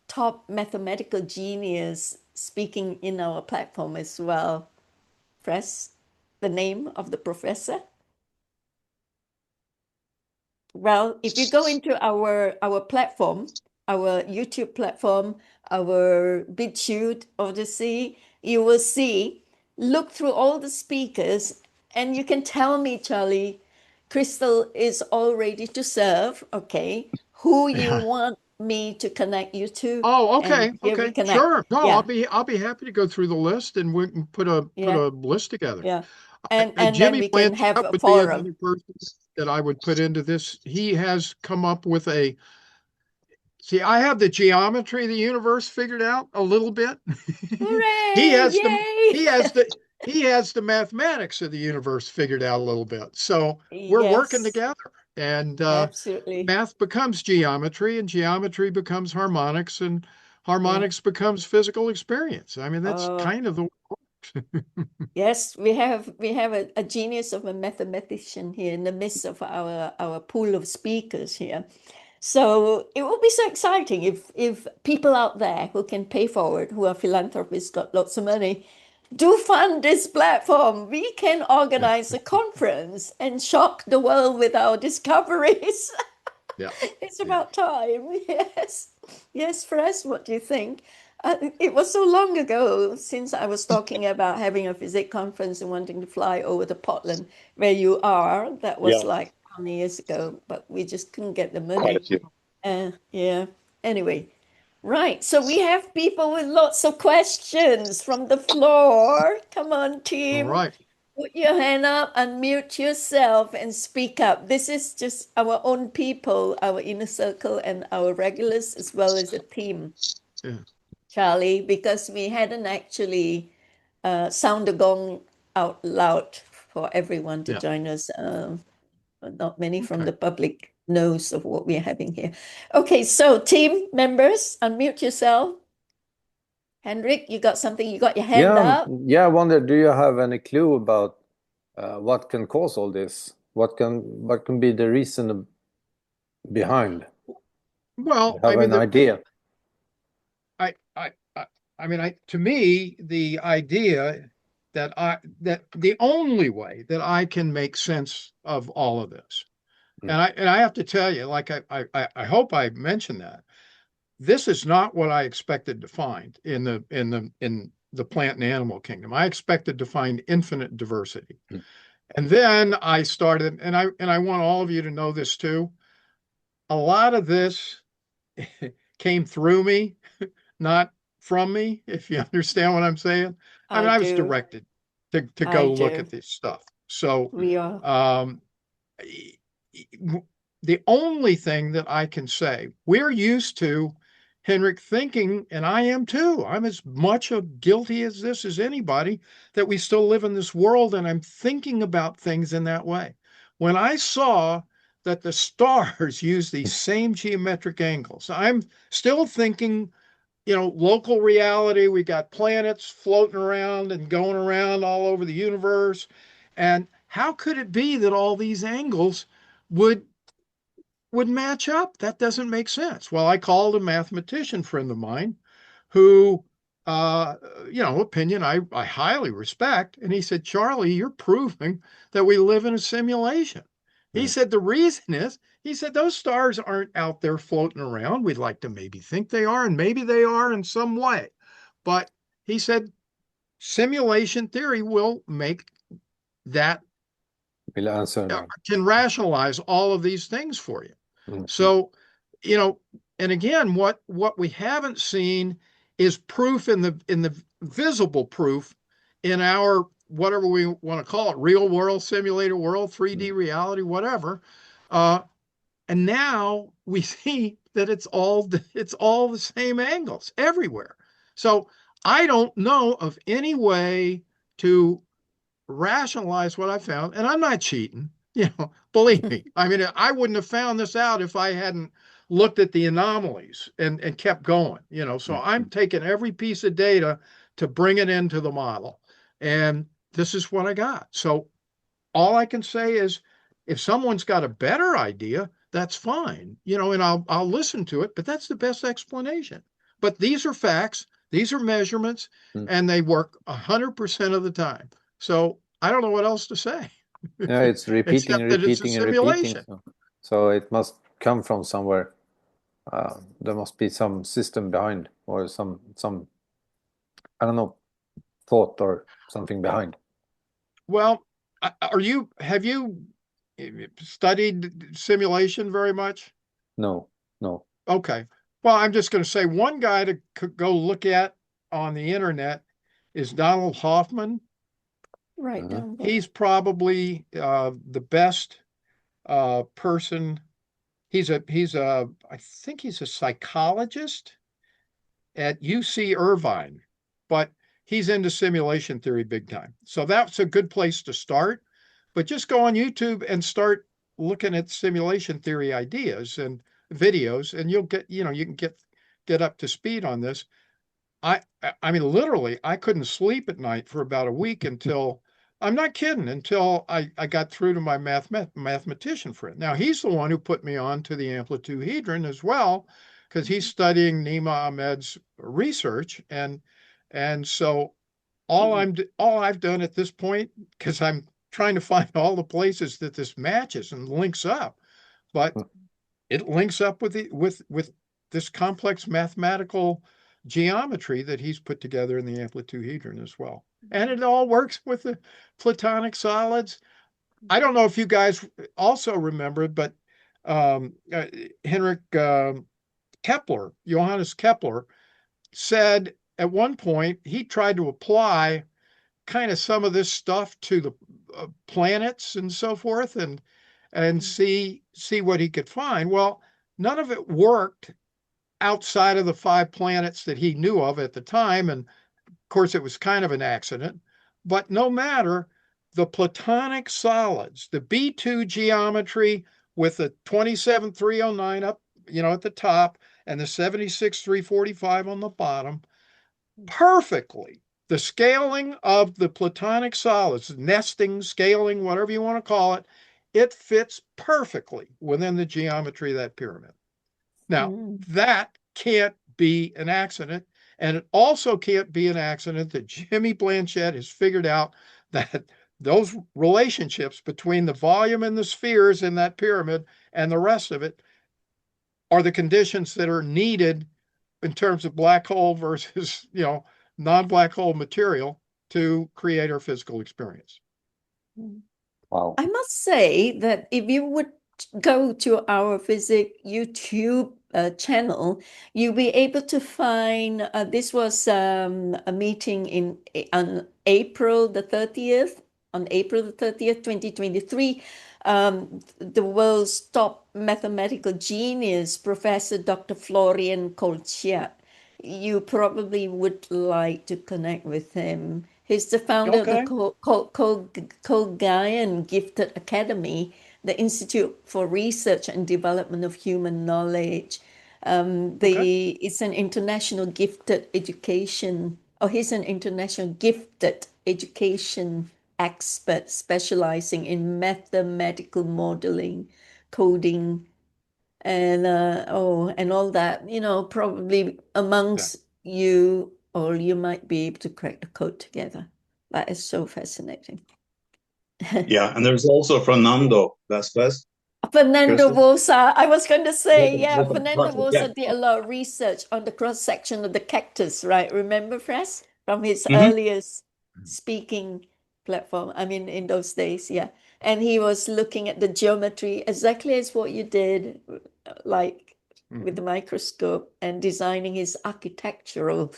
top mathematical genius speaking in our platform as well. Press the name of the professor. Well, if you go into our platform, our YouTube platform, our BitChute, Odyssey, you will see, look through all the speakers, and you can tell me, Charlie, Crystal is all ready to serve, okay, who you want me to connect you to. Oh, and okay, here we okay, connect. sure. No, Yeah. I'll be happy to go through the list, and we can put a list together. Yeah. And then Jimmy we can have Blanchard a would be forum. another person that I would put into this. He has come up with see, I have the geometry of the universe figured out a little bit. He Hooray! has Yay! he has the mathematics of the universe figured out a little bit. So we're working Yes, together, and absolutely. math becomes geometry, and geometry becomes harmonics, and harmonics becomes physical experience. I mean, that's kind of the Yes, we have a genius of a mathematician here in the midst of our pool of speakers here. So it will be so exciting if people out there who can pay forward, who are philanthropists, got lots of money, do fund this platform. We can organize a conference and shock the world with our discoveries. It's about time. Yes. Yes, Fres, what do you think? It was so long ago since I was talking about having a physics conference and wanting to fly over to Portland, where you are. That was like how many years ago, but we just couldn't get the Quite a money. few. Yeah. Anyway, right. So we have people with lots of questions from the floor. Come on, all team. right. Put your hand up, unmute yourself, and speak up. This is just our own people, our inner circle, and our regulars, as well as a team, Charlie, because we hadn't actually sound the gong out loud for everyone to join us. Not many from the public knows of what we're having here. Okay, so team members, unmute yourself. Hendrik, you got something? You got your hand up? Yeah, I wonder, do you have any clue about what can cause all this? What can be the reason behind? Well, have an idea? I mean, to me, the idea that the only way that I can make sense of all of this, and I have to tell you, like I hope I mentioned that this is not what I expected to find in the plant and animal kingdom. I expected to find infinite diversity. And then I started, and I want all of you to know this too. A lot of this came through me, not from me, if you understand what I'm saying. I mean, I was do. directed to I go look do. at this stuff. So We are. The only thing that I can say, we're used to, Henrik, thinking, and I am too, I'm as much guilty as this as anybody, that we still live in this world, and I'm thinking about things in that way. When I saw that the stars use these same geometric angles, I'm still thinking, local reality. We got planets floating around and going around all over the universe. And how could it be that all these angles would match up? That doesn't make sense. Well, I called a mathematician friend of mine who, opinion I highly respect. And he said, Charlie, you're proving that we live in a simulation. He said, the reason is, he said, those stars aren't out there floating around. We'd like to maybe think they are, and maybe they are in some way. But he said, simulation theory will make that, Will answer can rationalize all of these things for you. Mm-hmm. So, and again, what we haven't seen is proof in the visible proof in our, whatever we want to call it, real world, simulated world, 3D reality, whatever. And now we see that it's all the same angles everywhere. So I don't know of any way to rationalize what I found, and I'm not cheating. Believe me. I mean, I wouldn't have found this out if I hadn't looked at the anomalies and kept going. So I'm taking every piece of data to bring it into the model, and this is what I got. So all I can say is, if someone's got a better idea, that's fine, and I'll listen to it, but that's the best explanation. But these are facts, these are measurements, and they work 100% of the time. So I don't know what else to say. Yeah, it's repeating, Except that it's a repeating, and repeating. simulation. So it must come from somewhere. There must be some system behind, or some I don't know, thought or something behind. Well, have you studied simulation very much? No. Okay. Well, I'm just going to say one guy to go look at on the internet is Donald Hoffman. Right down there. He's probably the best person. I think he's a psychologist at UC Irvine, but he's into simulation theory big time. So that's a good place to start. But just go on YouTube and start looking at simulation theory ideas and videos, and you'll get, you can get up to speed on this. I mean, literally, I couldn't sleep at night for about a week until, I'm not kidding, until I got through to my mathematician friend. Now, he's the one who put me on to the amplituhedron as well, because he's studying Nima Ahmed's research. And so all I've done at this point, because I'm trying to find all the places that this matches and links up, but it links up with this complex mathematical geometry that he's put together in the amplituhedron as well. And it all works with the platonic solids. I don't know if you guys also remember, but Henrik Kepler, Johannes Kepler, said at one point he tried to apply kind of some of this stuff to the planets and so forth, and see what he could find. Well, none of it worked outside of the 5 planets that he knew of at the time. And of course, it was kind of an accident. But no matter, the platonic solids, the B2 geometry with the 27,309 up, at the top, and the 76,345 on the bottom, perfectly. The scaling of the platonic solids, nesting, scaling, whatever you want to call it, it fits perfectly within the geometry of that pyramid. Now, that can't be an accident, And it also can't be an accident that Jimmy Blanchett has figured out that those relationships between the volume and the spheres in that pyramid and the rest of it are the conditions that are needed in terms of black hole versus, non-black hole material to create our physical experience. Wow. I must say that if you would go to our FESIG YouTube channel, you'll be able to find, this was a meeting on April the 30th, 2023. The world's top mathematical genius, Professor Dr. Florian Kolchiat. You probably would like to connect with him. He's the founder of the Kogayan Gifted Academy, the Institute for Research and Development of Human Knowledge. It's an international gifted education, he's an international gifted education expert specializing in mathematical modeling, coding, and all that, probably amongst you, or you might be able to crack the code together. That is so fascinating. Yeah, and there's also Fernando Vazquez. Fernando Bosa. I was going to say, Yeah. Fernando Bosa did a lot of research on the cross-section of the cactus, right? Remember, Fres? From his earliest speaking platform. I mean, in those days, yeah. And he was looking at the geometry exactly as what you did, like with the microscope, and designing his architectural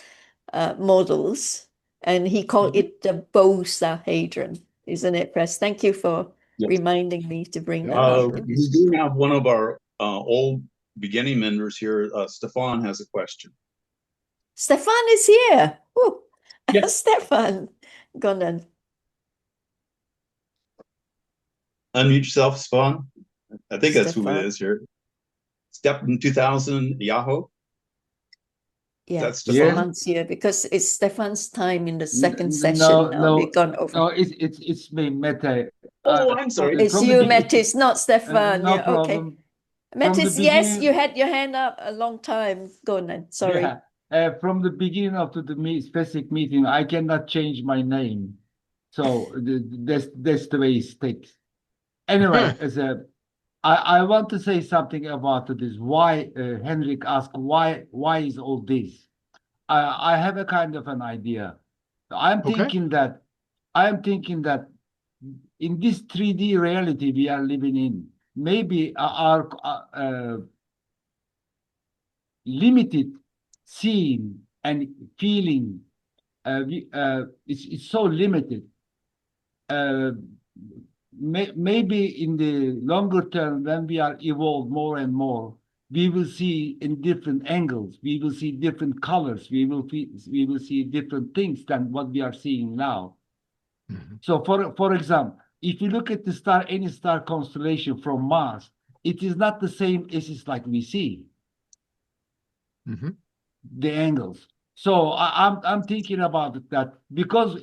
models. And he called it the Bosahedron, isn't it, Fres? Thank you for reminding me to bring that up. We do have one of our old beginning members here. Stefan has a question. Stefan is here. Oh, yes. Stefan, go on. Unmute yourself, Stefan. I think that's who it is here. Step in 2000, Yahoo. Yeah, that's Stefan. Stefan's here because it's Stefan's time in the second session now. We've gone over. No, it's me, Mete. Oh, I'm sorry. It's you, Metis, not Stefan. No yeah, problem. Okay. Metis, yes, you had your hand up a long time. Go on then. Sorry. Yeah. From the beginning of the specific meeting, I cannot change my name. So that's the way it sticks. Anyway, I want to say something about this. Why Henrik asked why is all this? I have a kind of an idea. I'm thinking that in this 3D reality we are living in, maybe our limited seeing and feeling it's so limited. Maybe in the longer term, when we are evolved more and more, we will see in different angles. We will see different colors. We will see different things than what we are seeing now. So, for example, if you look at any star constellation from Mars, it is not the same as it's like we see the angles. So I'm thinking about that because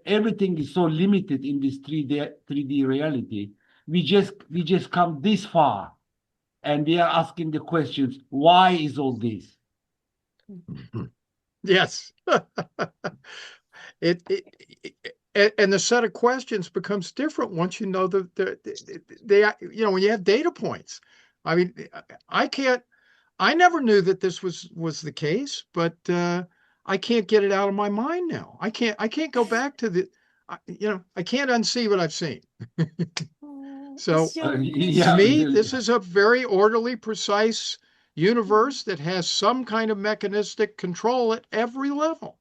everything is so limited in this 3D reality. We just come this far, and we are asking the questions: why is all this? Yes. And the set of questions becomes different once you know when you have data points. I mean, I never knew that this was the case, but I can't get it out of my mind now. I can't go back to I can't unsee what I've seen. So to me, this is a very orderly, precise universe that has some kind of mechanistic control at every level.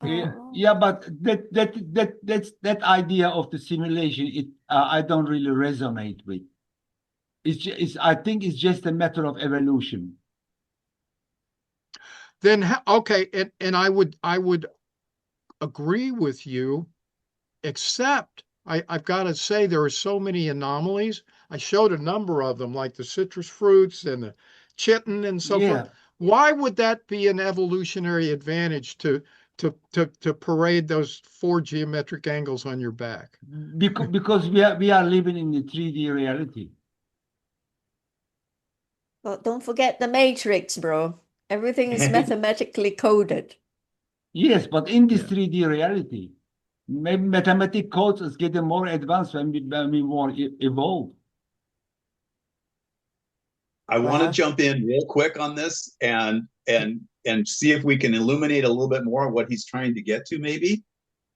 Yeah, but that idea of the simulation, I don't really resonate with. I think it's just a matter of evolution. Then okay, and I would agree with you, except I've got to say there are so many anomalies. I showed a number of them, like the citrus fruits and the chitin and so forth. Why would that be an evolutionary advantage to parade those 4 geometric angles on your back? Because we are living in the 3D reality. Well, don't forget the matrix, bro. Everything is mathematically coded. Yes, but in this Yeah. 3D reality, mathematic codes is getting more advanced when we more evolve. I want to Wow. jump in real quick on this and see if we can illuminate a little bit more what he's trying to get to maybe.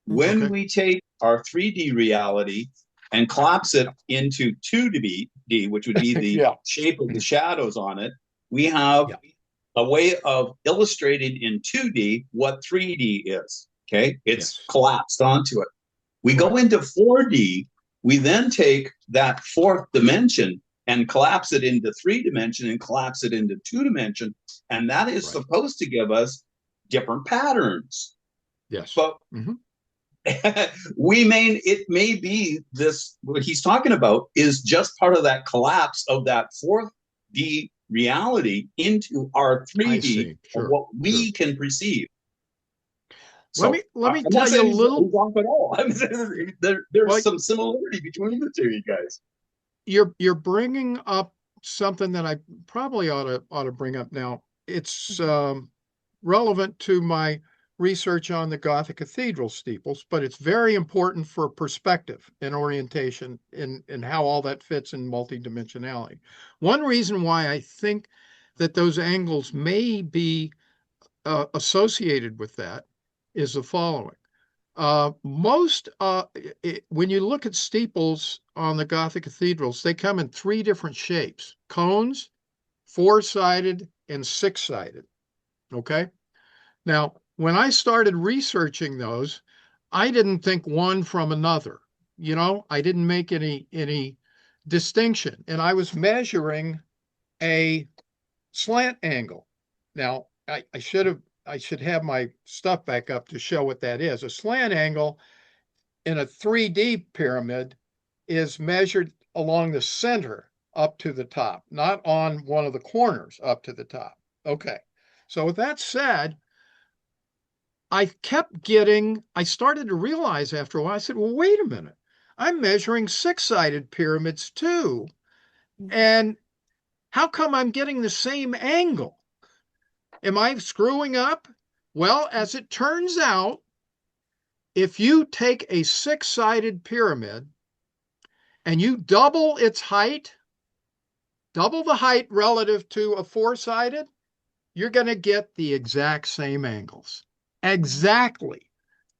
When Okay. we take our 3D reality and collapse it into 2D, which would be the Yeah. shape of the shadows on it, we have Yeah. a way of illustrating in 2D what 3D is. Okay, it's Yes. collapsed onto it. We go Right. into 4D, we then take that fourth dimension and collapse it into 3 dimension and collapse it into 2 dimension. And that is Right. supposed to give us different patterns. Yes. But it may be this, what he's talking about is just part of that collapse of that 4D reality into our 3D Sure. of what we can perceive. Let me I'm tell not you a saying he's little. wrong at all. I mean, there's some similarity between the two, you guys. You're bringing up something that I probably ought to bring up now. It's relevant to my research on the Gothic cathedral steeples, but it's very important for perspective and orientation and how all that fits in multidimensionality. One reason why I think that those angles may be associated with that is the following. When you look at steeples on the Gothic cathedrals, they come in three different shapes: cones, four-sided, and six-sided. Okay. Now, when I started researching those, I didn't think one from another. I didn't make any distinction, and I was measuring a slant angle. Now, I should have my stuff back up to show what that is. A slant angle in a 3D pyramid is measured along the center up to the top, not on one of the corners up to the top. Okay. So with that said, I started to realize after a while, I said, well, wait a minute. I'm measuring six-sided pyramids too. And how come I'm getting the same angle? Am I screwing up? Well, as it turns out, if you take a six-sided pyramid and you double its height, double the height relative to a four-sided, you're going to get the exact same angles. Exactly.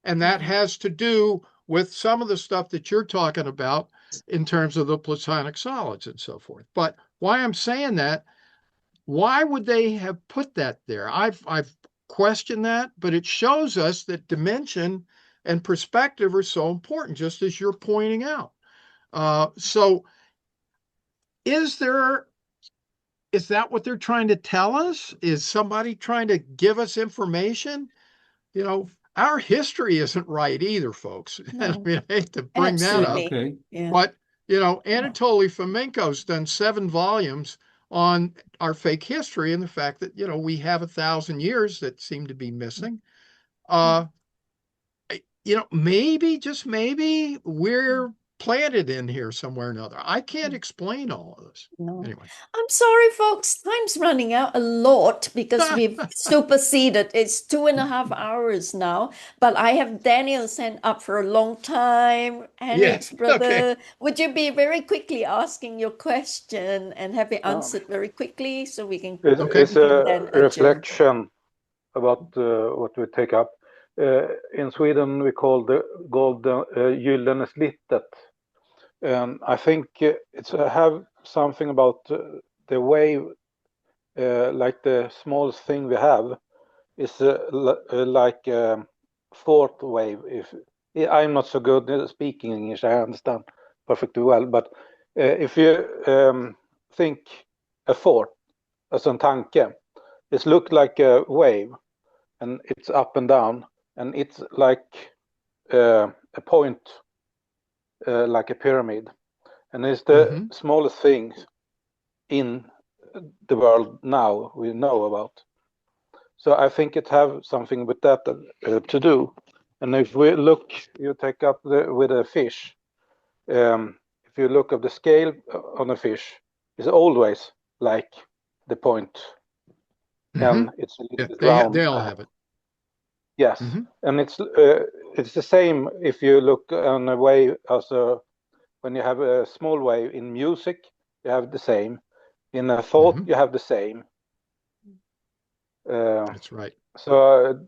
And that has to do with some of the stuff that you're talking about in terms of the platonic solids and so forth. But why I'm saying that, why would they have put that there? I've questioned that, but it shows us that dimension and perspective are so important, just as you're pointing out. So is that what they're trying to tell us? Is somebody trying to give us information? Our history isn't right either, folks. No. I mean, I hate to bring that up. Okay. Yeah. But, Anatoly Fomenko's done 7 volumes on our fake history and the fact that, we have 1,000 years that seem to be missing. Maybe, just maybe, we're planted in here somewhere or another. I can't explain all of this. No. Anyway. I'm sorry, folks. Time's running out a lot because we've superseded. It's 2.5 hours now. But I have Daniel sent up for a long time. Henrik's brother, okay. would you be very quickly asking your question and have it answered very quickly so we can It's then a adjourn? reflection about what we take up. In Sweden, we call the golden gyllene snittet. And I think it's have something about the wave, like the smallest thing we have is like fourth wave. If I'm not so good at speaking English, I understand perfectly well. But if you think a fourth as en tanke, it looks like a wave, and it's up and down, and it's like a point, like a pyramid, and it's the smallest things in the world now we know about. So I think it have something with that to do. And if we look, you take up with a fish. If you look at the scale on a fish, it's always like the point and it's a little Yeah, bit they round. they all have it. Yes, and it's the same if you look on a wave as when you have a small wave in music, you have the same. In a thought, you have the same. That's right. So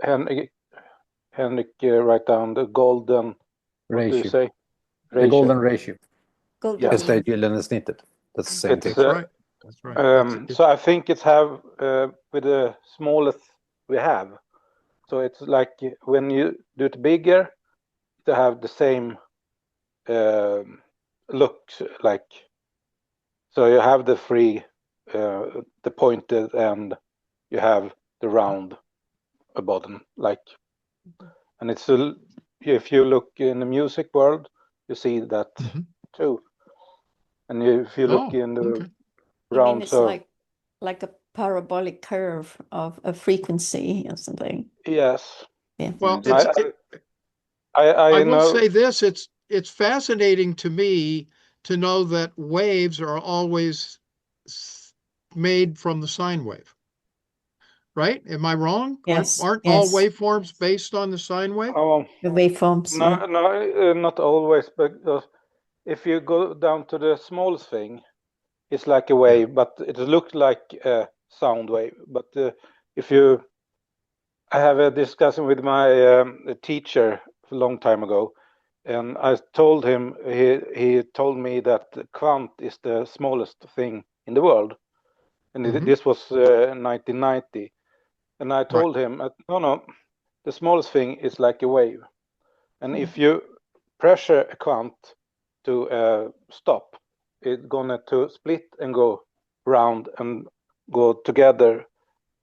Henrik, write down the golden ratio. What do you say? The golden ratio. Golden Yes. Just det gyllene snittet. That's the same thing. That's right. That's right. So I think it's have with the smallest we have. So it's like when you do it bigger, to have the same look like. So you have the free, the pointed, and you have the round bottom, like. And it's if you look in the music world, you see that too. And if you look in the round, it's like a parabolic curve of a frequency or something. Yes. Yeah. Well, I will know. say this: it's fascinating to me to know that waves are always made from the sine wave. Right? Am I wrong? Yes. Aren't all waveforms based on the sine wave? The waveforms. No, not always, because if you go down to the smallest thing, it's like a wave, but it looks like a sound wave. But I have a discussion with my teacher a long time ago, and I told him, he told me that quant is the smallest thing in the world, and this was 1990, and I told him, no, the smallest thing is like a wave, and if you pressure a quant to stop, it's gonna to split and go round and go together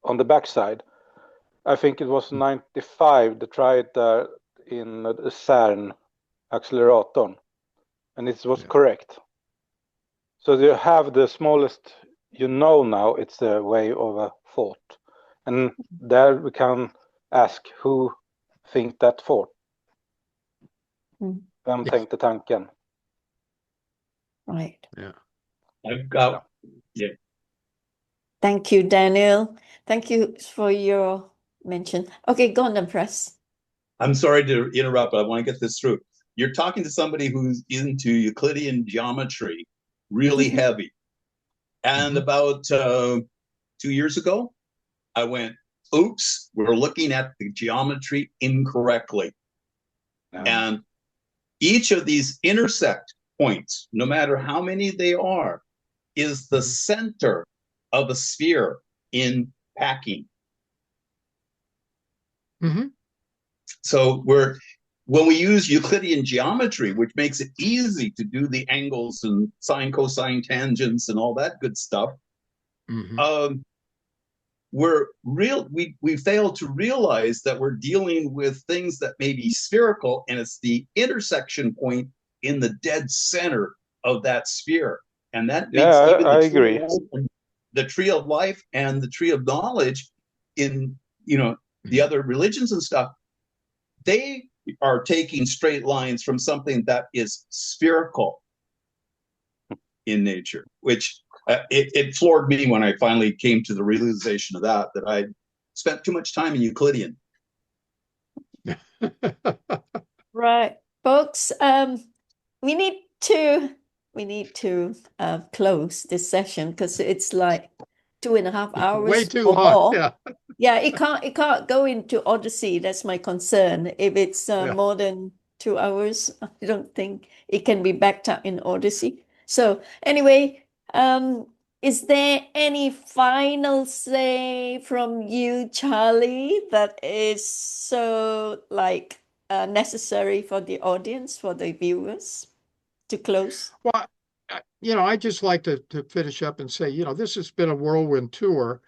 on the backside. I think it was 95 they tried in the CERN accelerator, and it was correct. So you have the smallest, now it's a way of a thought, and there we can ask who think that thought. Vem tänkte tanken? Right. Yeah. I've got. Yeah. Thank you, Daniel. Thank you for your mention. Okay, go on then, Press. I'm sorry to interrupt, but I want to get this through. You're talking to somebody who's into Euclidean geometry, really heavy. And about 2 years ago, I went, oops, we're looking at the geometry incorrectly. And each of these intersect points, no matter how many they are, is the center of a sphere in packing. So when we use Euclidean geometry, which makes it easy to do the angles and sine, cosine, tangents, and all that good stuff, we fail to realize that we're dealing with things that may be spherical, and it's the intersection point in the dead center of that sphere, and that makes I agree. The tree of life and the tree of knowledge in the other religions and stuff, they are taking straight lines from something that is spherical in nature, which it floored me when I finally came to the realization of that I spent too much time in Euclidean. Right, folks. We need to close this session because it's like 2.5 hours. Way too or long. more. Yeah, it can't go into Odyssey. That's my concern. If it's more than 2 hours, I don't think it can be backed up in Odyssey. So anyway, is there any final say from you, Charlie, that is so necessary for the audience, for the viewers to close? Well, I just like to finish up and say, this has been a whirlwind tour.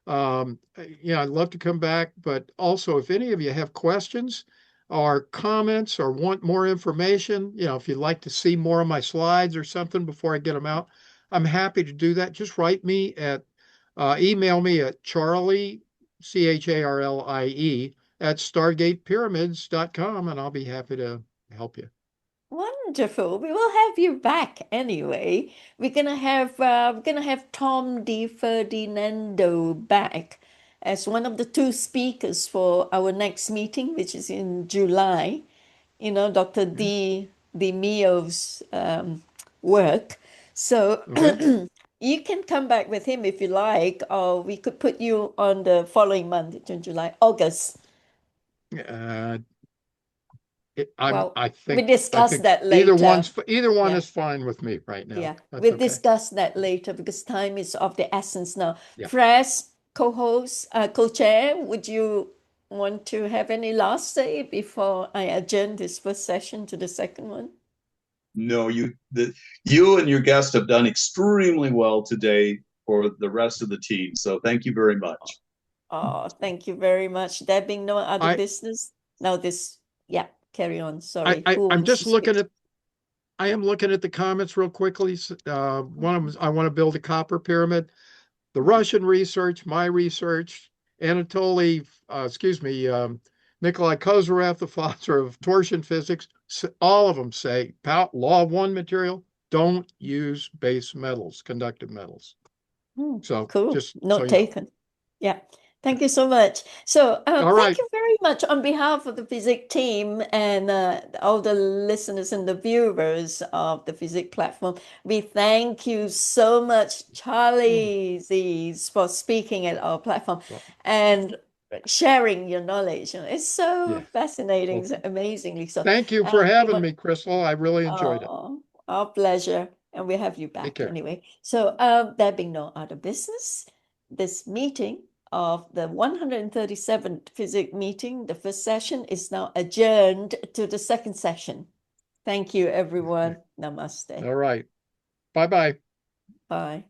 I'd love to come back, but also if any of you have questions or comments or want more information, if you'd like to see more of my slides or something before I get them out, I'm happy to do that. Just email me at Charlie, CHARLIE, at StargatePyramids.com, and I'll be happy to help you. Wonderful. We will have you back anyway. We're gonna have Tom Di Ferdinando back as one of the two speakers for our next meeting, which is in July. You know, Dr. Di Mio's work. So Okay. you can come back with him if you like, or we could put you on the following month, June, July, August. Uh, Well, I we think discuss that either later. one Yeah. is fine with me right now. Yeah, That's we'll okay. discuss that later because time is of the essence now. Yeah. Fresh co-host, co-chair, would you want to have any last say before I adjourn this first session to the second one? No, you and your guest have done extremely well today for the rest of the team. So thank you very much. Oh, thank you very much. There being no other business. Now yeah, carry on. Sorry. I'm just looking at, I am looking at the comments real quickly. One of them, I want to build a copper pyramid. The Russian research, my research, Nikolai Kozyrev, the father of torsion physics, all of them say, law of one material, don't use base metals, conductive metals. So cool. just Note taken. Yeah. Thank you so much. So thank you very much on behalf of the FESIG team and all the listeners and the viewers of the FESIG platform. We thank you so much, CharlieZiese, for speaking at our platform and sharing your knowledge. It's so fascinating, amazingly so. Thank you for having me, Crystal. I really enjoyed it. Our pleasure. And we have you back anyway. So there being no other business, this meeting of the 137th FESIG meeting, the first session, is now adjourned to the second session. Thank you, everyone. Namaste. All right. Bye-bye. Bye.